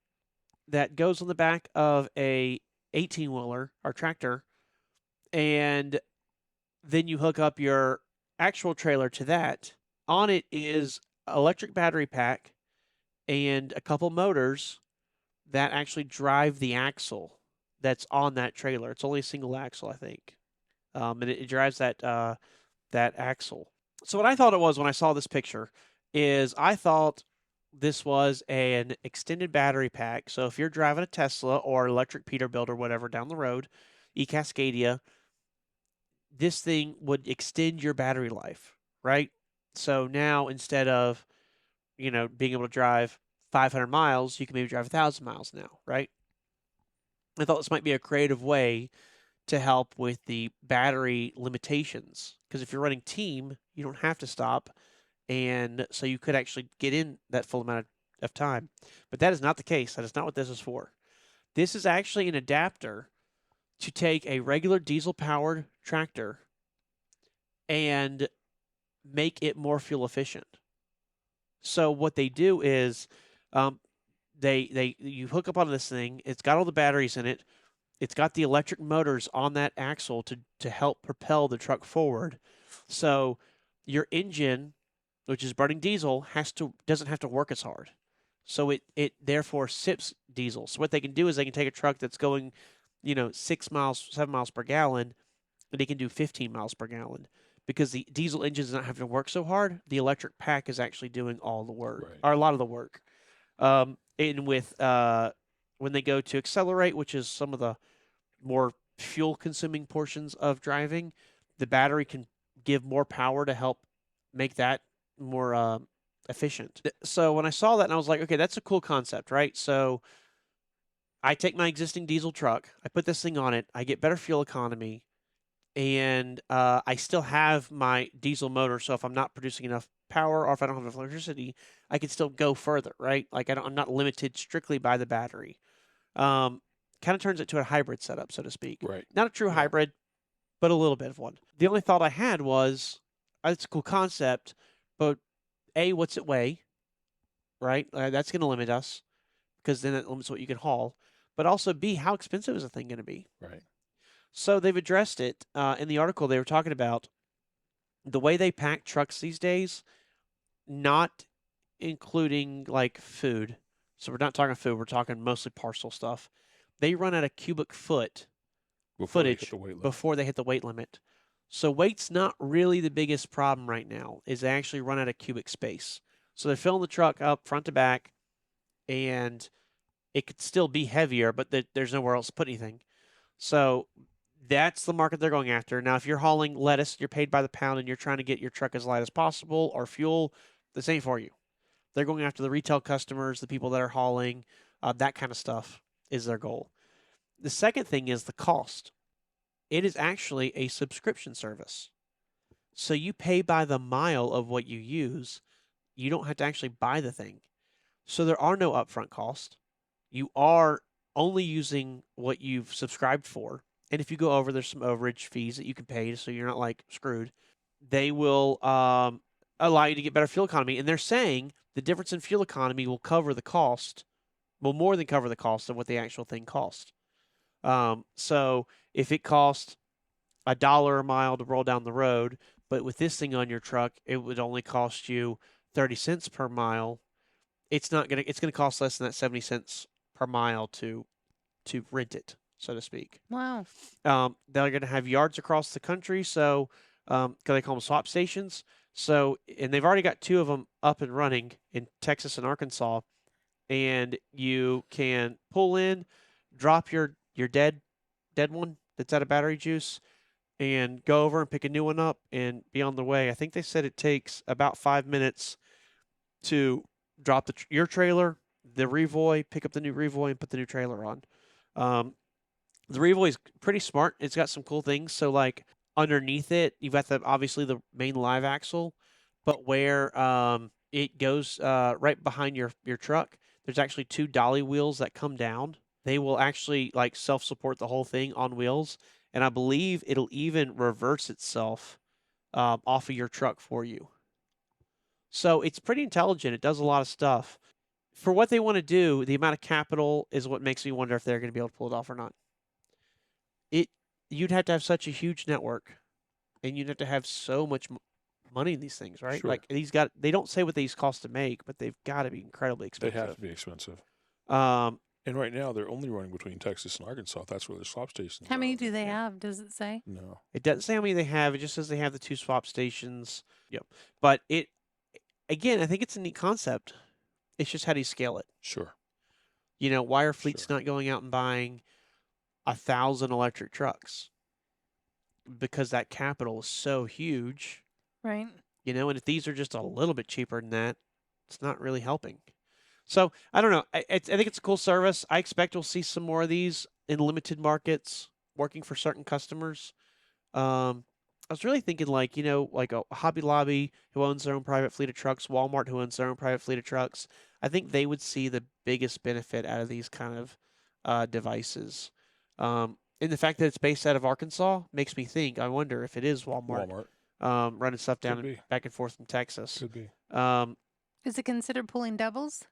that goes on the back of a 18-wheeler or tractor, and then you hook up your actual trailer to that. On it is electric battery pack and a couple motors that actually drive the axle that's on that trailer. It's only a single axle, I think, and it drives that axle. So what I thought it was when I saw this picture is I thought this was an extended battery pack. So if you're driving a Tesla or electric Peterbilt or whatever down the road, eCascadia, this thing would extend your battery life, right? So now instead of being able to drive 500 miles, you can maybe drive 1,000 miles now, right? I thought this might be a creative way to help with the battery limitations, because if you're running team, you don't have to stop, and so you could actually get in that full amount of time. But that is not the case. That is not what this is for. This is actually an adapter to take a regular diesel-powered tractor and make it more fuel efficient. So what they do is you hook up on this thing. It's got all the batteries in it. It's got the electric motors on that axle to help propel the truck forward. So your engine, which is burning diesel, doesn't have to work as hard. So it therefore sips diesel. So what they can do is they can take a truck that's going, 6 miles, 7 miles per gallon, and they can do 15 miles per gallon. Because the diesel engine is not having to work so hard, the electric pack is actually doing all the work, Right. or a lot of the work. And with when they go to accelerate, which is some of the more fuel-consuming portions of driving, the battery can give more power to help make that more efficient. So when I saw that, and I was like, okay, that's a cool concept, right? So I take my existing diesel truck, I put this thing on it, I get better fuel economy, and I still have my diesel motor. So if I'm not producing enough power or if I don't have enough electricity, I can still go further, right? Like I'm not limited strictly by the battery. Kind of turns it to a hybrid setup, so to speak. Right. Not a true Yeah. hybrid, but a little bit of one. The only thought I had was, it's a cool concept, but A, what's it weigh? Right? That's going to limit us because then it limits what you can haul. But also B, how expensive is the thing going to be? Right. So they've addressed it in the article. They were talking about the way they pack trucks these days, not including like food. So we're not talking food. We're talking mostly parcel stuff. They run at a cubic foot before they hit footage the weight limit. before they hit the weight limit. So weight's not really the biggest problem right now. Is they actually run out of cubic space. So they're filling the truck up front to back, and it could still be heavier, but there's nowhere else to put anything. So that's the market they're going after. Now, if you're hauling lettuce, you're paid by the pound, and you're trying to get your truck as light as possible, or fuel, this ain't for you. They're going after the retail customers, the people that are hauling, that kind of stuff is their goal. The second thing is the cost. It is actually a subscription service. So you pay by the mile of what you use. You don't have to actually buy the thing. So there are no upfront costs. You are only using what you've subscribed for. And if you go over, there's some overage fees that you can pay so you're not like screwed. They will allow you to get better fuel economy. And they're saying the difference in fuel economy will cover the cost, will more than cover the cost of what the actual thing costs. So if it costs $1 a mile to roll down the road, but with this thing on your truck, it would only cost you 30 cents per mile. It's gonna cost less than that 70 cents per mile to rent it, so to speak. Wow. They're gonna have yards across the country, so they call them swap stations. So, and they've already got 2 of them up and running in Texas and Arkansas, and you can pull in, drop your dead one that's out of battery juice, and go over and pick a new one up and be on the way. I think they said it takes about 5 minutes to drop your trailer, the Revoy, pick up the new Revoy, and put the new trailer on. The Revoy is pretty smart. It's got some cool things. So, like, underneath it, you've got obviously the main live axle, but where it goes right behind your truck, there's actually 2 dolly wheels that come down. They will actually like self-support the whole thing on wheels, and I believe it'll even reverse itself off of your truck for you. So it's pretty intelligent. It does a lot of stuff. For what they want to do, the amount of capital is what makes me wonder if they're going to be able to pull it off or not. You'd have to have such a huge network, and you'd have to have so much money in these things, right? Sure. Like they don't say what these cost to make, but they've got to be incredibly expensive. They have to be expensive. And right now, they're only running between Texas and Arkansas. That's where the swap stations How are. many do they have? Does it say? No. It doesn't say how many they have. It just says they have the 2 swap stations. Yep. But again, I think it's a neat concept. It's just how do you scale it? Sure. Why are fleets not going out and buying 1,000 electric trucks? Because that capital is so huge. Right. And if these are just a little bit cheaper than that, it's not really helping. So I don't know. I think it's a cool service. I expect we'll see some more of these in limited markets working for certain customers. I was really thinking like a Hobby Lobby who owns their own private fleet of trucks, Walmart who owns their own private fleet of trucks. I think they would see the biggest benefit out of these kind of devices. And the fact that it's based out of Arkansas makes me think, I wonder if it is Walmart. Running stuff down back and forth from Texas. Could be. Is it considered pulling doubles?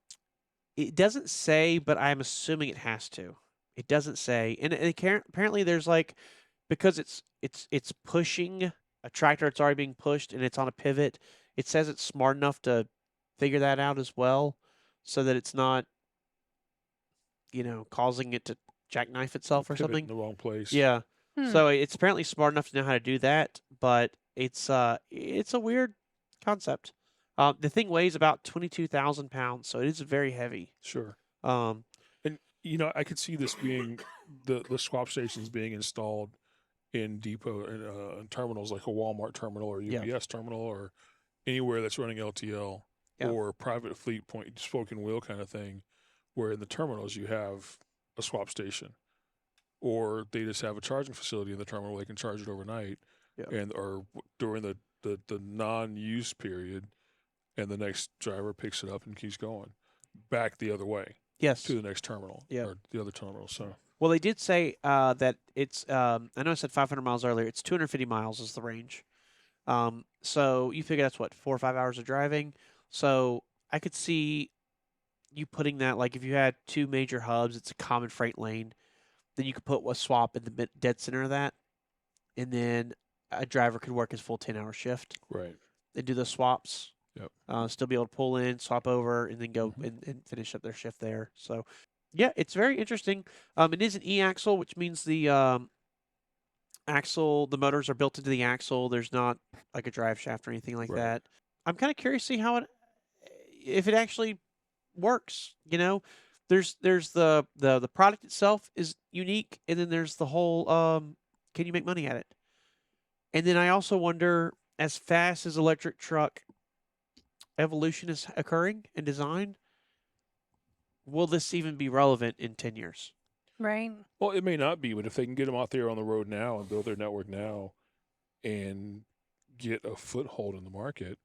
It doesn't say, but I'm assuming it has to. It doesn't say, and apparently there's like, because it's pushing a tractor that's already being pushed and it's on a pivot. It says it's smart enough to figure that out as well, so that it's not, causing it to jackknife itself or something. In the wrong place. Yeah. So it's apparently smart enough to know how to do that, but it's a weird concept. The thing weighs about 22,000 pounds, so it is very heavy. Sure. And I could see this being the swap stations being installed in depot and terminals like a Walmart terminal or UPS terminal or anywhere that's running LTL or private fleet point spoken wheel kind of thing, where in the terminals you have a swap station, or they just have a charging facility in the terminal where they can charge it overnight, or during the non-use period. And the next driver picks it up and keeps going back the other way. Yes. To the next terminal. Or the other terminal. So. Well, they did say that it's. I know I said 500 miles earlier. It's 250 miles is the range. So you figure that's what 4 or 5 hours of driving. So I could see you putting that, like if you had 2 major hubs, it's a common freight lane. then you could put a swap in the dead center of that, and then a driver could work his full 10-hour shift Right. and do the swaps. Yep. Still be able to pull in, swap over, and then go and finish up their shift there. So, yeah, it's very interesting. It is an e-axle, which means the axle, the motors are built into the axle. There's not like a drive shaft or anything like Right. that. I'm kind of curious to see if it actually works. You know, there's the product itself is unique, and then there's the whole can you make money at it? And then I also wonder, as fast as electric truck evolution is occurring in design, will this even be relevant in 10 years? Right. Well, it may not be, but if they can get them out there on the road now and build their network now and get a foothold in the market,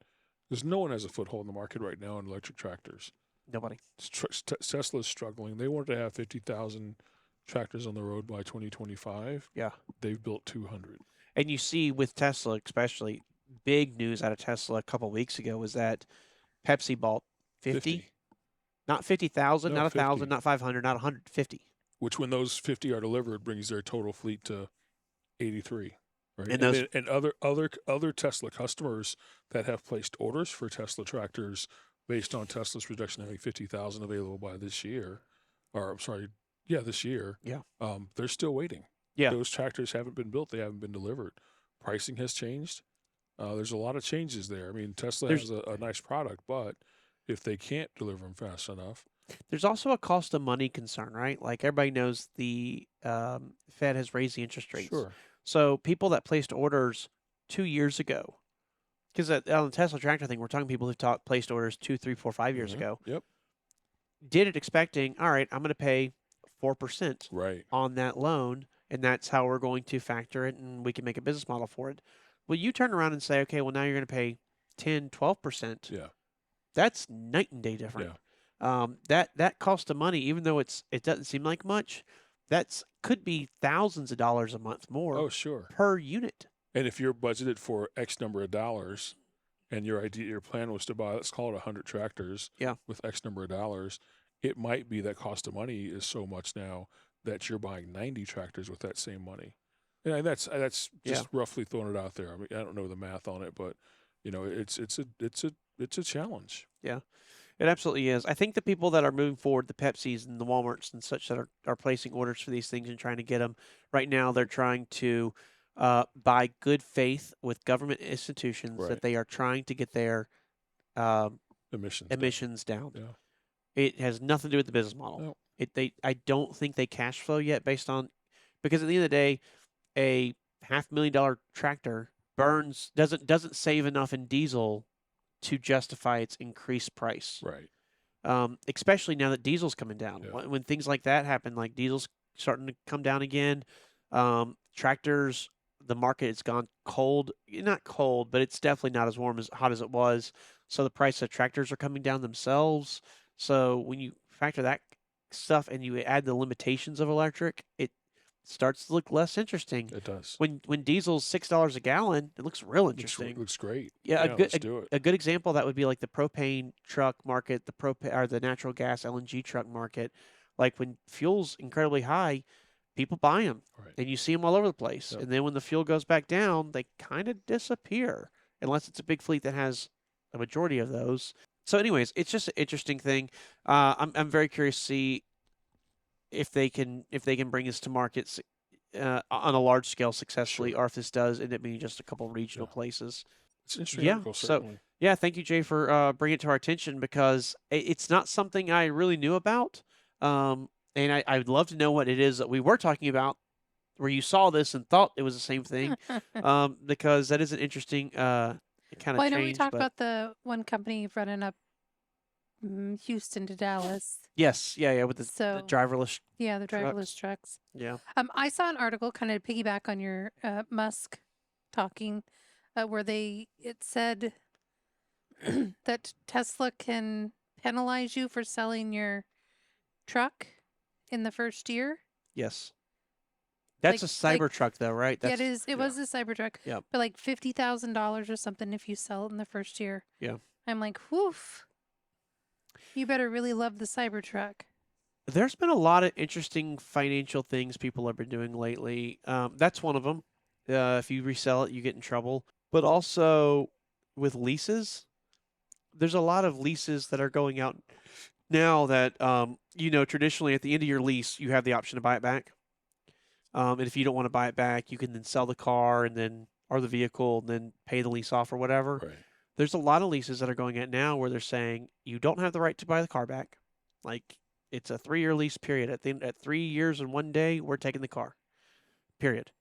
because no one has a foothold in the market right now in electric tractors. Nobody. Tesla's struggling. They wanted to have 50,000 tractors on the road by 2025. Yeah. They've built 200. And you see with Tesla, especially, big news out of Tesla a couple weeks ago was that Pepsi bought 50. Not 50,000, No, not 1,000, 50. not 500, not 150. Which, when those 50 are delivered, brings their total fleet to 83. Right. And those- and other Tesla customers that have placed orders for Tesla tractors based on Tesla's projection having 50,000 available by this year, or I'm sorry, this year. Yeah. They're still waiting. Yeah. Those tractors haven't been built. They haven't been delivered. Pricing has changed. There's a lot of changes there. I mean, Tesla has a nice product, but if they can't deliver them fast enough. There's also a cost of money concern, right? Like everybody knows the Fed has raised the interest rates. Sure. So people that placed orders 2 years ago, because on the Tesla tractor thing, we're talking people who placed orders 2, 3, 4, 5 years ago. Yep. Did it expecting, all right, I'm going to pay 4% Right. on that loan, and that's how we're going to factor it, and we can make a business model for it. Well, you turn around and say, okay, well, now you're going to pay 10, 12%. Yeah. That's night and day different. Yeah. That cost of money, even though it doesn't seem like much, could be thousands of dollars a month more Oh, sure. per unit. And if you're budgeted for X number of dollars, and your plan was to buy, let's call it 100 tractors, Yeah. with X number of dollars, it might be that cost of money is so much now that you're buying 90 tractors with that same money. And that's just roughly throwing it out there. I mean, I don't know the math on it, but it's a challenge. Yeah, it absolutely is. I think the people that are moving forward, the Pepsis and the Walmarts and such that are placing orders for these things and trying to get them, right now they're trying to, by good faith with government institutions, Right. that they are trying to get their emissions down. Yeah. It has nothing to do with the business model. No. I don't think they cash flow yet because at the end of the day, a $500,000 tractor doesn't save enough in diesel to justify its increased price. Right. Especially now that diesel's coming down. Yeah. When things like that happen, like diesel's starting to come down again, tractors, the market has gone cold. Not cold, but it's definitely not as hot as it was. So the price of tractors are coming down themselves. So when you factor that stuff and you add the limitations of electric, it starts to look less interesting. It does. When diesel's $6 a gallon, it looks real interesting. Looks great. Yeah, let's do it. a good example of that would be like the propane truck market, the natural gas LNG truck market. Like when fuel's incredibly high, people buy them, Right. and you see them all over the place. Yep. And then when the fuel goes back down, they kind of disappear, unless it's a big fleet that has a majority of those. So, anyways, it's just an interesting thing. I'm very curious to see if they can bring this to markets on a large scale successfully, Sure. or if this does end up being just a couple regional places. It's an interesting Yeah, article, so- certainly. Yeah, thank you, Jay, for bringing it to our attention, because it's not something I really knew about. And I would love to know what it is that we were talking about, where you saw this and thought it was the same thing, because that is an interesting kind of Well, I know change. we talked but about the one company running up Houston to Dallas. yes, yeah, with the So driverless. yeah, the trucks. driverless trucks. Yeah, I saw an article kind of piggyback on your Musk talking, where it said that Tesla can penalize you for selling your truck in the first year. yes. That's Like- a Cybertruck, though, right? Yeah, it is. It was a Cybertruck. Yep. But like $50,000 or something if you sell it in the first year. Yeah. I'm like, woof. You better really love the Cybertruck. There's been a lot of interesting financial things people have been doing lately. That's one of them. If you resell it, you get in trouble. But also with leases, there's a lot of leases that are going out now that, traditionally at the end of your lease, you have the option to buy it back. And if you don't want to buy it back, you can then sell the car or the vehicle and then pay the lease off or whatever. Right. There's a lot of leases that are going out now where they're saying you don't have the right to buy the car back. Like it's a 3-year lease period. At 3 years and 1 day, we're taking the car. Period.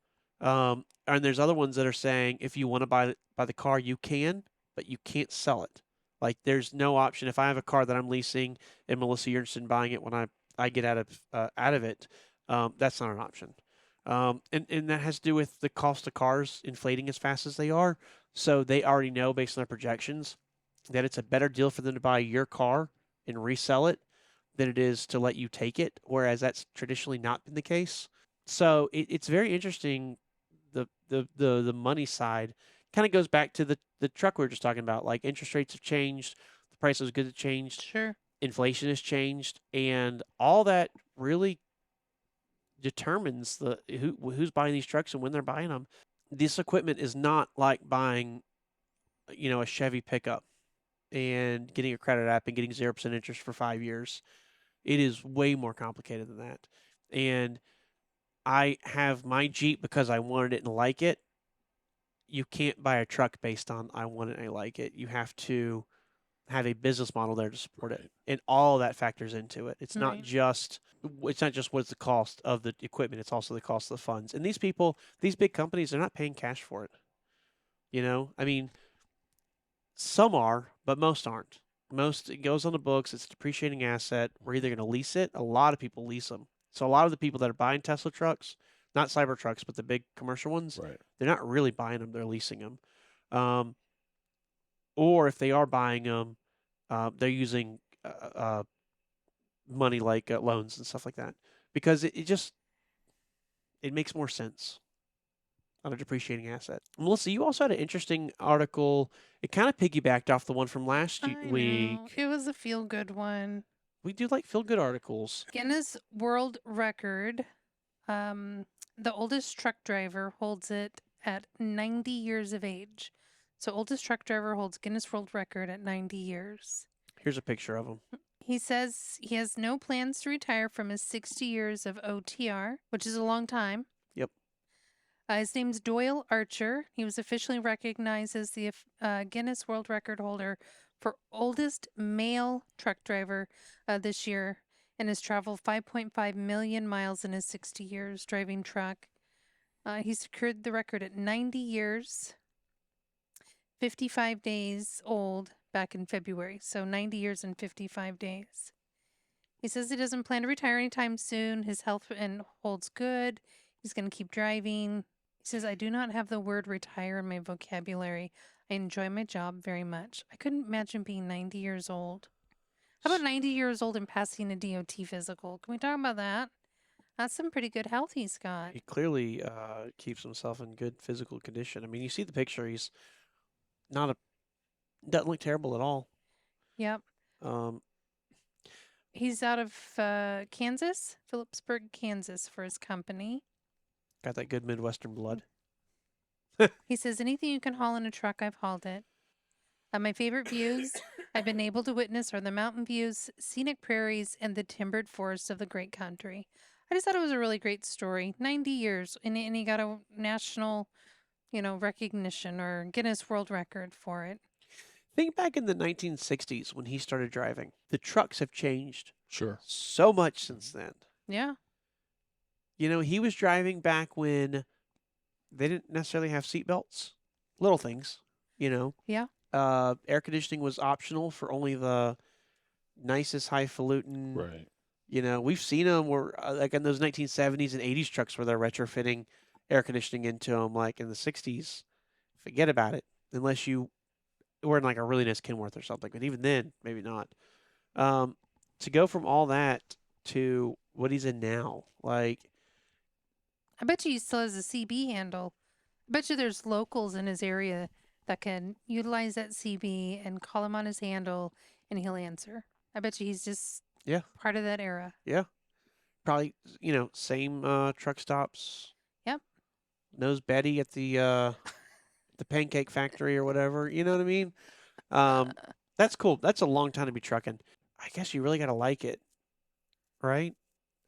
And there's other ones that are saying if you want to buy the car, you can, but you can't sell it. Like there's no option. If I have a car that I'm leasing and Melissa, you're interested in buying it when I get out of it, that's not an option. And that has to do with the cost of cars inflating as fast as they are. So they already know based on their projections that it's a better deal for them to buy your car and resell it than it is to let you take it, whereas that's traditionally not been the case. So it's very interesting. The money side kind of goes back to the truck we were just talking about. Like interest rates have changed, the price of goods have changed, Sure. inflation has changed, and all that really determines who's buying these trucks and when they're buying them. This equipment is not like buying, a Chevy pickup and getting a credit app and getting 0% interest for 5 years. It is way more complicated than that. And I have my Jeep because I wanted it and like it. You can't buy a truck based on I want it and I like it. You have to have a business model there to support it, and all that factors into it. It's not Right. just what's the cost of the equipment. It's also the cost of the funds. And these people, these big companies, they're not paying cash for it. I mean, some are, but most aren't. Most it goes on the books. It's a depreciating asset. We're either going to lease it. A lot of people lease them. So a lot of the people that are buying Tesla trucks, not Cybertrucks, but the big commercial ones, Right. they're not really buying them. They're leasing them. Or if they are buying them, they're using money like loans and stuff like that because it makes more sense on a depreciating asset. Melissa, you also had an interesting article. It kind of piggybacked off the one from last I week. know. It was a feel good one. We do like feel good articles. Guinness World Record. The oldest truck driver holds it at 90 years of age. So, oldest truck driver holds Guinness World Record at 90 years. Here's a picture of him. He says he has no plans to retire from his 60 years of OTR, which is a long time. Yep. His name's Doyle Archer. He was officially recognized as the Guinness World Record holder for oldest male truck driver this year and has traveled 5.5 million miles in his 60 years driving truck. He secured the record at 90 years, 55 days old back in February. So 90 years and 55 days. He says he doesn't plan to retire anytime soon. His health holds good. He's going to keep driving. He says, I do not have the word retire in my vocabulary. I enjoy my job very much. I couldn't imagine being 90 years old. How about 90 years old and passing a DOT physical? Can we talk about that? That's some pretty good health he's got. He clearly keeps himself in good physical condition. I mean, you see the picture. He's doesn't look terrible at all. Yep. He's out of Kansas, Phillipsburg, Kansas, for his company. Got that good Midwestern blood. He says, anything you can haul in a truck, I've hauled it. My favorite views I've been able to witness are the mountain views, scenic prairies, and the timbered forests of the great country. I just thought it was a really great story. 90 years, and he got a national, recognition or Guinness World Record for it. Think back in the 1960s when he started driving. The trucks have changed Sure. so much since then. Yeah. He was driving back when they didn't necessarily have seatbelts. Little things, Yeah. Air conditioning was optional for only the nicest highfalutin. Right. We've seen them where, like in those 1970s and 80s trucks where they're retrofitting air conditioning into them, like in the 60s. Forget about it. Unless you were in like a really nice Kenworth or something. But even then, maybe not. To go from all that to what he's in now, like, I bet you he still has a CB handle. I bet you there's locals in his area that can utilize that CB and call him on his handle and he'll answer. I bet you he's just part of that era. Probably, same truck stops. Yep. Knows Betty at the pancake factory or whatever. You know what I mean? That's cool. That's a long time to be trucking. I guess you really got to like it, right?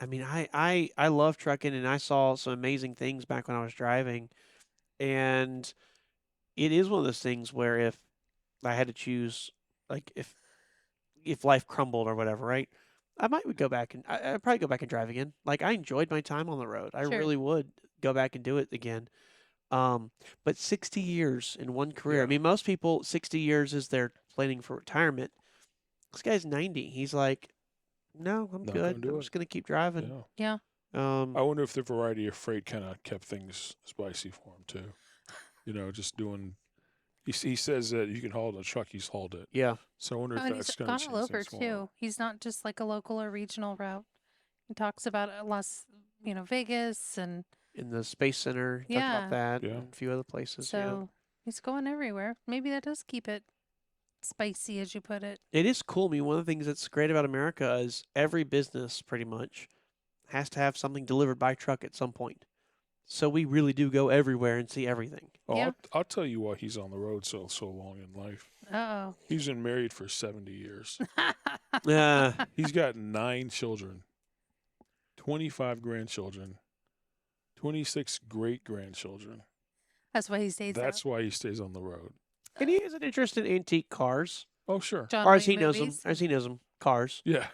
I mean, I love trucking, and I saw some amazing things back when I was driving, and it is one of those things where if I had to choose, like if life crumbled or whatever, right? I might would go back and I'd probably go back and drive again. Like I enjoyed my time on the road. I Sure. really would go back and do it again. But 60 years in one career. I Yeah. mean, most people 60 years is their planning for retirement. This guy's 90. He's like, no, I'm Not good. gonna do I'm it. just gonna keep driving. Yeah. Yeah. I wonder if the variety of freight kind of kept things spicy for him too. Just doing. He says that you can haul the truck. He's hauled it. Yeah. So I wonder Oh, if and that's he's going gone to all over too. He's not just like a local or regional route. He talks about Vegas and In the Space Center, he talked Yeah. about that Yeah. and a few other places. so he's going everywhere. Maybe that does keep it spicy, as you put it. It is cool. I mean, one of the things that's great about America is every business pretty much has to have something delivered by truck at some point. So we really do go everywhere and see everything. Oh, Yeah. I'll tell you why he's on the road so long in life. Uh He's been married for 70 years. oh. He's got 9 children, 25 grandchildren, 26 great grandchildren. That's why he stays That's why he stays on the road. And he has an interest in antique cars, Oh, sure. John or as he Wayne knows them, movies. as he knows them, cars. Yeah.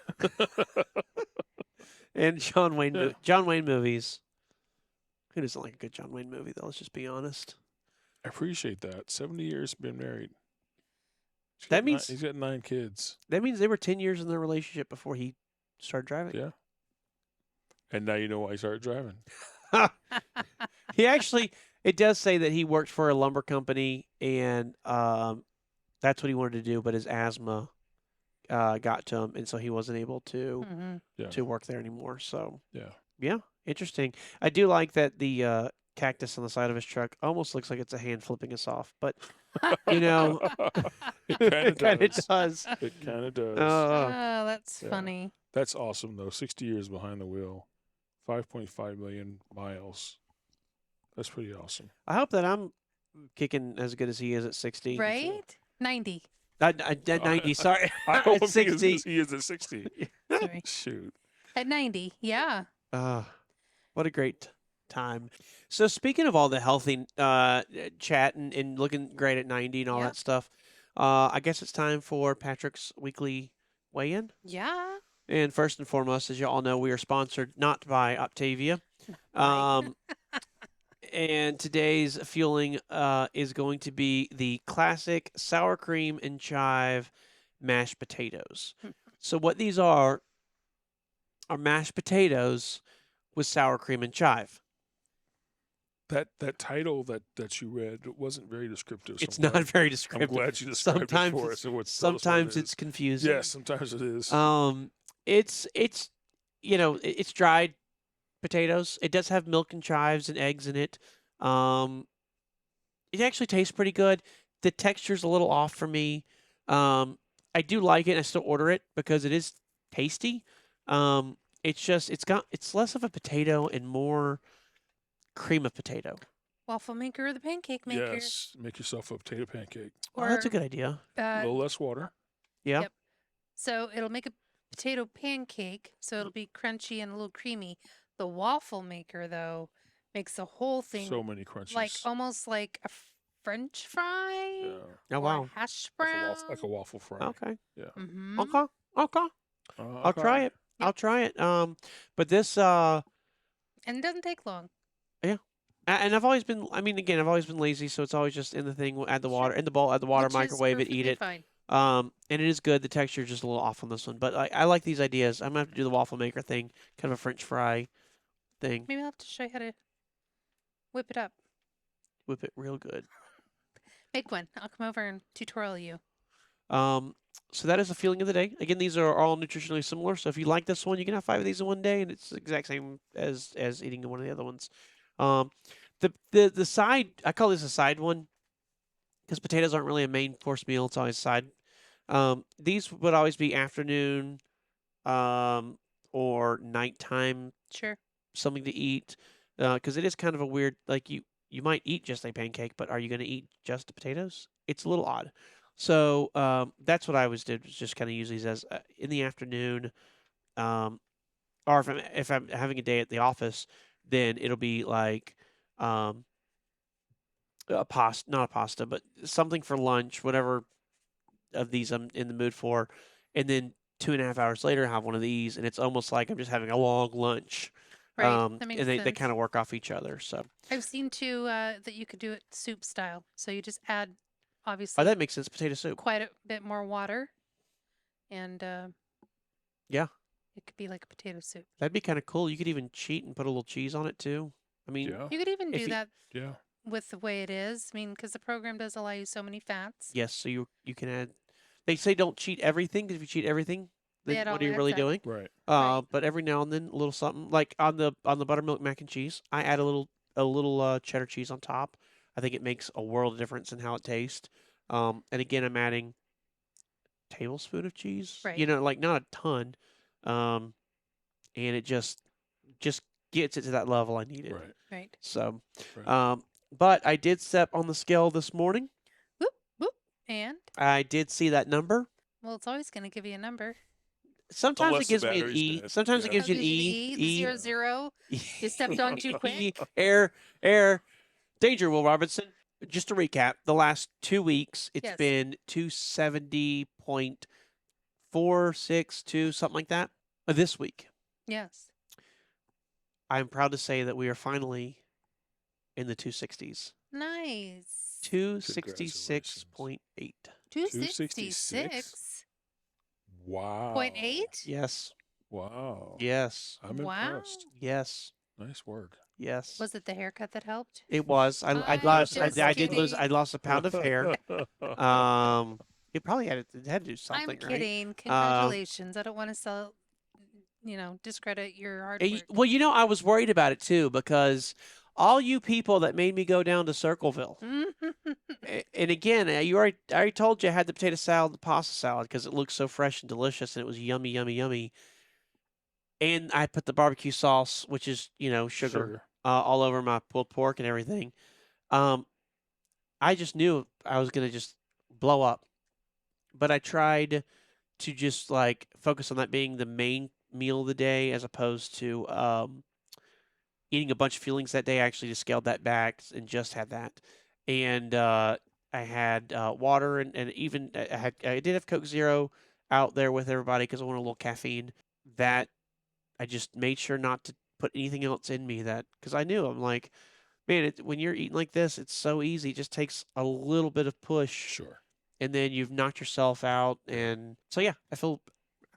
And John Wayne, Yeah. John Wayne movies. Who doesn't like a good John Wayne movie, though? Let's just be honest. I appreciate that. 70 years been married. That means- he's got 9 kids. That means they were 10 years in their relationship before he started driving. Yeah. And now you know why he started driving. He actually, it does say that he worked for a lumber company, and that's what he wanted to do, but his asthma got to him, and so he wasn't able to hmm to work there anymore. So Yeah. interesting. I do like that the cactus on the side of his truck almost looks like it's a hand flipping us off, but you know, It kind it of kind of does. does. It kind of does. Oh, that's Yeah. funny. That's awesome, though. 60 years behind the wheel, 5.5 million miles. That's pretty awesome. I hope that I'm kicking as good as he is at 60. Right? 90. At 90, sorry. I hope At he is 60. as he is at 60. Sorry. Shoot. At 90. Yeah. What a great time. So speaking of all the healthy chat and looking great at 90 and all Yep. that stuff, I guess it's time for Patrick's weekly weigh-in. Yeah. And first and foremost, as you all know, we are sponsored not by Optavia. Right. And today's fueling is going to be the classic sour cream and chive mashed potatoes. So what these are mashed potatoes with sour cream and chive. That title that you read wasn't very descriptive. It's sometimes. not very I'm descriptive. glad you described Sometimes it for it's- us. And tell us what Sometimes it it's is. confusing. Yes, sometimes it is. It's it's dried potatoes. It does have milk and chives and eggs in it. It actually tastes pretty good. The texture's a little off for me. I do like it. I still order it because it is tasty. It's less of a potato and more cream of potato. Waffle maker or the pancake maker. Yes, make yourself a potato pancake. Oh, that's a Or, good idea. A uh, little less water. Yeah. Yep. So it'll make a potato pancake, so it'll be crunchy and a little creamy. The waffle maker, though, makes the whole thing So many crunches. almost like a French fry Yeah. Oh or wow. a hash Like brown. a waffle fry. Okay. Mm-hmm. Okay. Okay. I'll try it. I'll try it. But this And it doesn't take long. and I've always been. I mean, again, I've always been lazy, so it's always just in the thing. Add the water in the bowl. Add the water, Which is microwave it, eat perfectly it. Fine. And it is good. The texture is just a little off on this one, but I like these ideas. I'm gonna have to do the waffle maker thing, kind of a French fry thing. Maybe I'll have to show you how to whip it up. Whip it real good. Make one. I'll come over and tutorial you. So that is the feeling of the day. Again, these are all nutritionally similar. So if you like this one, you can have 5 of these in one day, and it's the exact same as eating one of the other ones. The side, I call this a side one because potatoes aren't really a main course meal. It's always a side. These would always be afternoon or nighttime Sure. something to eat, because it is kind of a weird, like you might eat just a pancake, but are you going to eat just the potatoes? It's a little odd. So that's what I always did, was just kind of use these as in the afternoon, or if I'm having a day at the office, then it'll be like a pasta, not a pasta, but something for lunch, whatever of these I'm in the mood for, and then 2.5 hours later have one of these, and it's almost like I'm just having a long lunch. Right. That makes and they sense. kind of work off each other. So I've seen too that you could do it soup style. So you just add, oh, obviously, that makes sense. Potato soup. quite a bit more water, and Yeah, it could be like a potato soup. that'd be kind of cool. You could even cheat and put a little cheese on it too. I mean, Yeah. You could even If do you- that Yeah. with the way it is. I mean, because the program does allow you so many fats. yes. So you can add. They say don't cheat everything, because if you cheat everything, They then add what all are you that really stuff. doing? Right. Right. But every now and then, a little something like on the buttermilk mac and cheese, I add a little cheddar cheese on top. I think it makes a world of difference in how it tastes. And again, I'm adding tablespoon of cheese. Right. You know, like not a ton. And it just gets it to that level I need it. Right. Right. So, Right. but I did step on the scale this morning. Whoop whoop. And I did see that number. well, it's always going to give you a number. Sometimes Unless it the gives me an battery's E. dead. Sometimes it Yeah. gives you an Gives you E. the 0 You stepped on too quick. Air. Danger, Will Robinson. Just to recap, the last 2 weeks, it's Yes. been 270.462, something like that. This week, Yes. I'm proud to say that we are finally in the 260s. Nice. 266.8. 266.8. Wow. Yes. Wow. Yes. I'm Wow. impressed. Yes. Nice work. Yes. Was it the haircut that helped? It was. I I'm lost. just I did lose. kidding. I lost a pound of hair. It probably had to do something. I'm right? kidding. Congratulations. I don't want to discredit your hard work. Well, I was worried about it too, because all you people that made me go down to Circleville, and again, I already told you I had the potato salad, the pasta salad, because it looked so fresh and delicious, and it was yummy, yummy, yummy. And I put the barbecue sauce, which is sugar, all over my pulled pork and everything. I just knew I was gonna just blow up, but I tried to just like focus on that being the main meal of the day, as opposed to eating a bunch of fillings that day. I actually just scaled that back and just had that. And I had water, and even I did have Coke Zero out there with everybody because I wanted a little caffeine. That I just made sure not to put anything else in me, because I knew, I'm like, man, when you're eating like this, it's so easy. It just takes a little bit of push, Sure. and then you've knocked yourself out. And so, yeah, I feel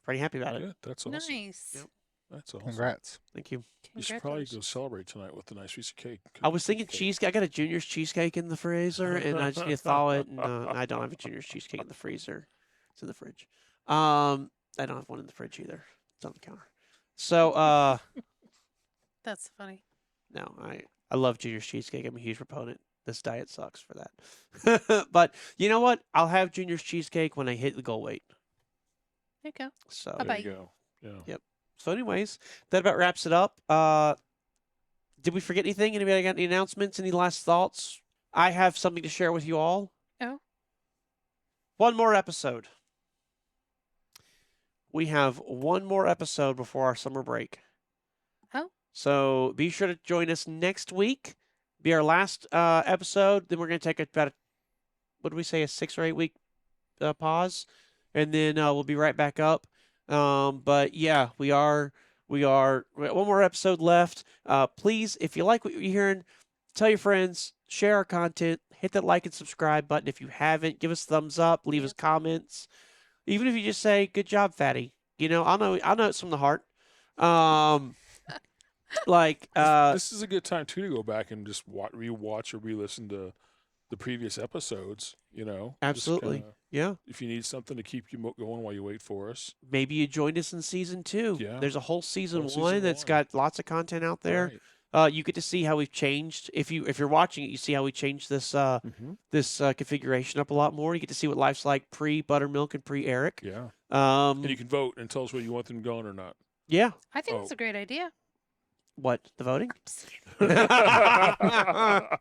pretty happy about it. Good. That's awesome. Nice. Yep. That's awesome. Congrats. Thank you. You should probably go Congratulations. celebrate tonight with a nice piece of cake. I was thinking cheesecake. I got a Junior's cheesecake in the freezer, and I just need to thaw it. And I don't have a Junior's cheesecake in the freezer. It's in the fridge. I don't have one in the fridge either. It's on the counter. So, That's funny. no, I love Junior's cheesecake. I'm a huge proponent. This diet sucks for that. But you know what? I'll have Junior's cheesecake when I hit the goal weight. There you go. So, There Bye-bye. you go. Yeah. Yep. So, anyways, that about wraps it up. Did we forget anything? Anybody got any announcements? Any last thoughts? I have something to share with you all. Oh. One more episode. We have one more episode before our summer break. Oh. So be sure to join us next week. Be our last episode. Then we're going to take about a 6 or 8 week pause, and then we'll be right back up. But yeah, we are one more episode left. Please, if you like what you're hearing, tell your friends, share our content, hit that like and subscribe button. If you haven't, give us thumbs up, leave us comments. Even if you just say, "Good job, Fatty." I know it's from the heart. This is a good time too to go back and just rewatch or re-listen to the previous episodes. Just Absolutely. kinda, Yeah. if you need something to keep you going while you wait for us. Maybe you joined us in season 2. Yeah. There's a whole season Whole 1 season that's 1. got lots of content out there. Right. You get to see how we've changed. If you're watching it, you see how we changed this this configuration up a lot more. You get to see what life's like pre Buttermilk and pre Eric. Yeah. And you can vote and tell us where you want them gone or not. Yeah. I think Oh. that's a great idea. What, the voting? Exactly.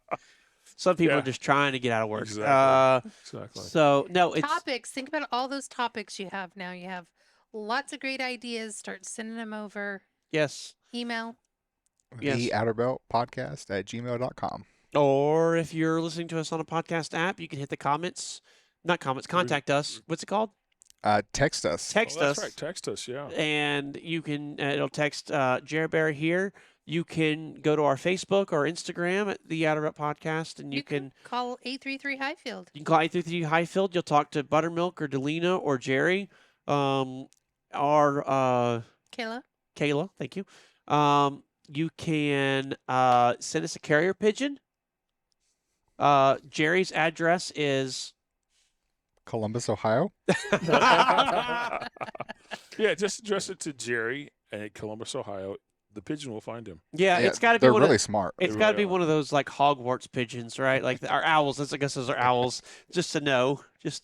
Some people Yeah. are just trying to get out of work. Exactly. So no, it's Topics. Think about all those topics you have now. You have lots of great ideas. Start sending them over. yes. Email. Yes. The Outer Belt Podcast at gmail.com. Or if you're listening to us on a podcast app, you can hit the comments. Not comments. Contact us. What's it called? Text us. Text That's us. right. Text us. Yeah. And you can. It'll text Jared Bear here. You can go to our Facebook or Instagram at the Outer Belt Podcast, and you can call 833 Hyfield. You can call 833 Hyfield. You'll talk to Buttermilk or Delina or Jerry, or Kayla. Thank you. You can send us a carrier pigeon. Jerry's address is Columbus, Ohio. Yeah, just address it to Jerry at Columbus, Ohio. The pigeon will find him. Yeah, Yeah, it's got to be they're one really of smart. it's They got to really be one of those like Hogwarts pigeons, right? Like our owls. I guess those are owls. Just to know, just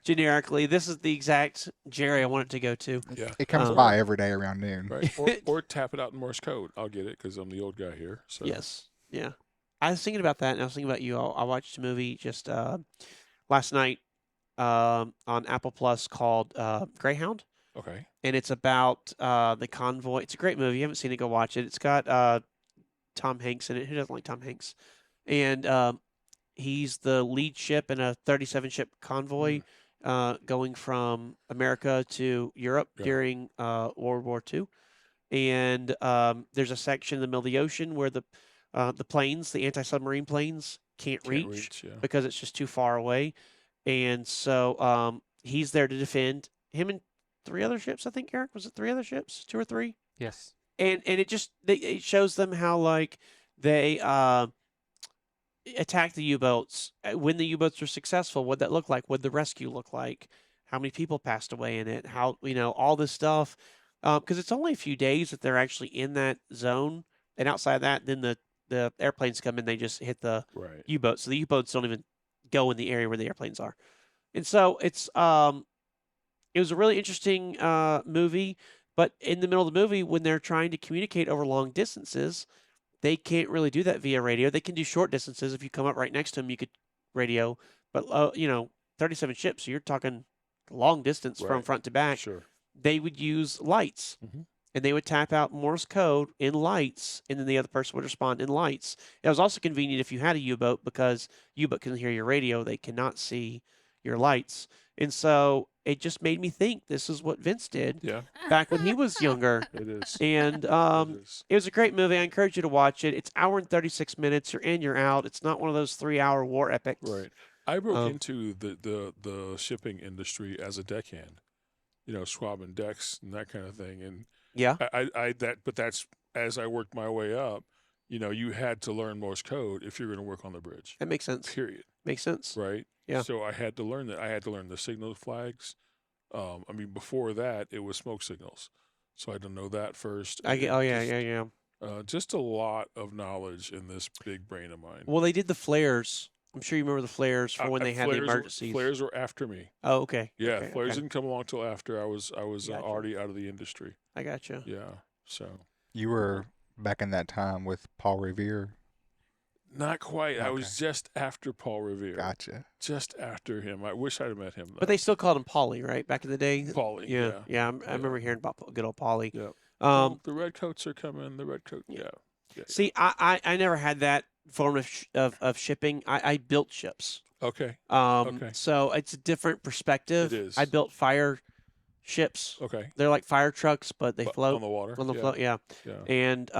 generically, this is the exact Jerry I want it to go to. Yeah. It comes Um, by every day around noon. Right. Or tap it out in Morse code. I'll get it because I'm the old guy here. So. Yes. Yeah. I was thinking about that, and I was thinking about you. I watched a movie just last night on Apple Plus called Greyhound, Okay. and it's about the convoy. It's a great movie. You haven't seen it, go watch it. It's got Tom Hanks in it. Who doesn't like Tom Hanks? And he's the lead ship in a 37-ship convoy going from America to Europe Yeah. during World War II. And there's a section in the middle of the ocean where the planes, the anti-submarine planes, can't reach Yeah. because it's just too far away. And so he's there to defend him and 3 other ships, I think, Eric. Was it 3 other ships? 2 or 3? Yes. And it just it shows them how like they attack the U-boats. When the U-boats were successful, what that look like? What the rescue look like? How many people passed away in it? How, all this stuff. Because it's only a few days that they're actually in that zone. And outside of that, then the airplanes come in, they just hit the Right. U-boats. So the U-boats don't even go in the area where the airplanes are. And so it was a really interesting movie. But in the middle of the movie, when they're trying to communicate over long distances, they can't really do that via radio. They can do short distances. If you come up right next to them, you could radio. But 37 ships, so you're talking long distance from Right. front to back. Sure. They would use lights, Mhm. and they would tap out Morse code in lights, and then the other person would respond in lights. It was also convenient if you had a U-boat because U-boat can hear your radio. They cannot see your lights. And so it just made me think this is what Vince did Yeah. back when he was younger. It is. And It is. it was a great movie. I encourage you to watch it. It's hour and 36 minutes. You're in, you're out. It's not one of those 3-hour war epics. Right. I broke Um, into the shipping industry as a deckhand, swabbing decks and that kind of thing. And Yeah. but that's as I worked my way up, you had to learn Morse code if you're going to work on the bridge. That makes sense. Period. Makes sense. Right. Yeah. So I had to learn that. I had to learn the signal flags. Before that, it was smoke signals. So I had to know that first. Oh, and yeah, just, yeah. Just a lot of knowledge in this big brain of mine. Well, they did the flares. I'm sure you remember the flares for when they had the flares emergencies. Flares were after me. Oh, okay. Yeah, Okay, flares okay. didn't come along till after I was Gotcha. already out of the industry. I gotcha. Yeah, so You were back in that time with Paul Revere. not quite. I was Okay. just after Paul Revere. Gotcha. Just after him. I wish I'd have met him. But they still called him Paulie, right? Back in the day. Paulie. Yeah. I remember hearing about good old Paulie. Yeah. Um, The red coats are coming. The red coat. Yeah. see, I never had that form of shipping. I built ships. Okay. Okay. So it's a different perspective. It is. I built fire ships. Okay. They're like fire trucks, but they Bu- float on the water. on the yeah. float. Yeah. Yeah. And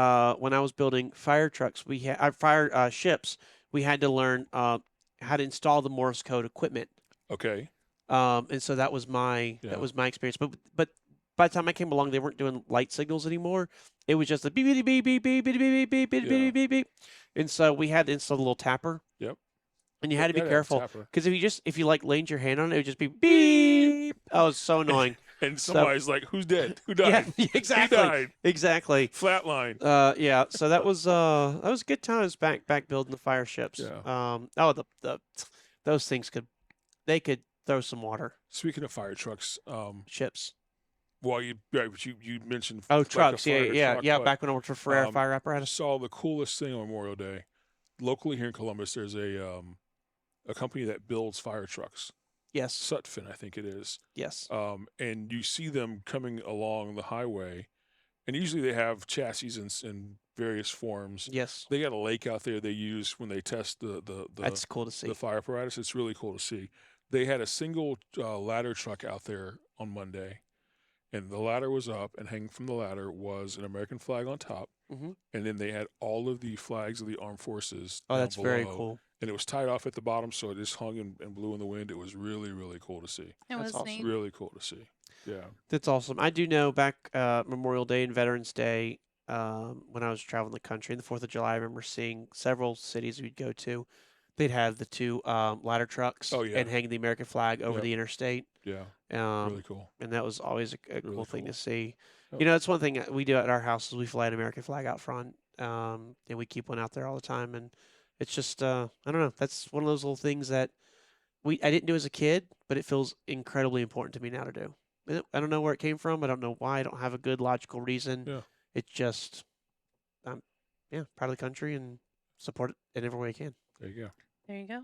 when I was building fire trucks, we had fire ships. We had to learn how to install the Morse code equipment. Okay. And so that was my experience. But by the time I came along, they weren't doing light signals anymore. It was just a beep beep beep beep beep beep beep beep beep beep beep beep. And so we had to install a little tapper. Yep. And you had to be Yeah, careful tapper. because if you like leaned your hand on it, it would just be beep. Oh, it's so annoying. And somebody's like, "Who's dead? Who Yeah, died? exactly. Who died? Exactly. Flatline." Yeah. So that was good times back building the fire ships. Yeah. Those things could throw some water. Speaking of fire trucks, Ships. well, you mentioned Oh, like a trucks. Yeah, fire yeah, truck, yeah. but, Back when I worked for Ferrer Fire I Apparatus. saw the coolest thing on Memorial Day. Locally here in Columbus, there's a company that builds fire trucks. Yes. Sutphin, I think it is. Yes. And you see them coming along the highway, and usually they have chassis in various forms. Yes. They got a lake out there they use when they test That's cool to see. the fire apparatus. It's really cool to see. They had a single ladder truck out there on Monday, and the ladder was up, and hanging from the ladder was an American flag on top, Mm-hmm. and then they had all of the flags of the armed forces. Oh, down that's very below, cool. And it was tied off at the bottom, so it just hung and blew in the wind. It was really, really cool to see. It That's was awesome. neat. Really cool to see. Yeah. That's awesome. I do know back Memorial Day and Veterans Day, when I was traveling the country, and the 4th of July, I remember seeing several cities we'd go to. They'd have the two ladder trucks Oh, yeah. and hang the American flag over Yep. the interstate. Yeah. Um, Really cool. and that was always a Really cool thing cool. to see. Yep. You know, it's one thing we do at our house is we fly an American flag out front, and we keep one out there all the time. And it's just, I don't know, that's one of those little things that I didn't do as a kid, but it feels incredibly important to me now to do. I don't know where it came from. I don't know why. I don't have a good logical reason. Yeah. It's just, proud of the country and support it in every way I can. There you go. There you go.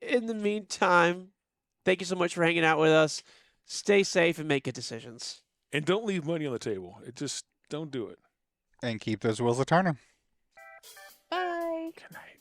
In the meantime, thank you so much for hanging out with us. Stay safe and make good decisions. And don't leave money on the table. Don't do it. And keep those wheels a turning. Bye. Good night.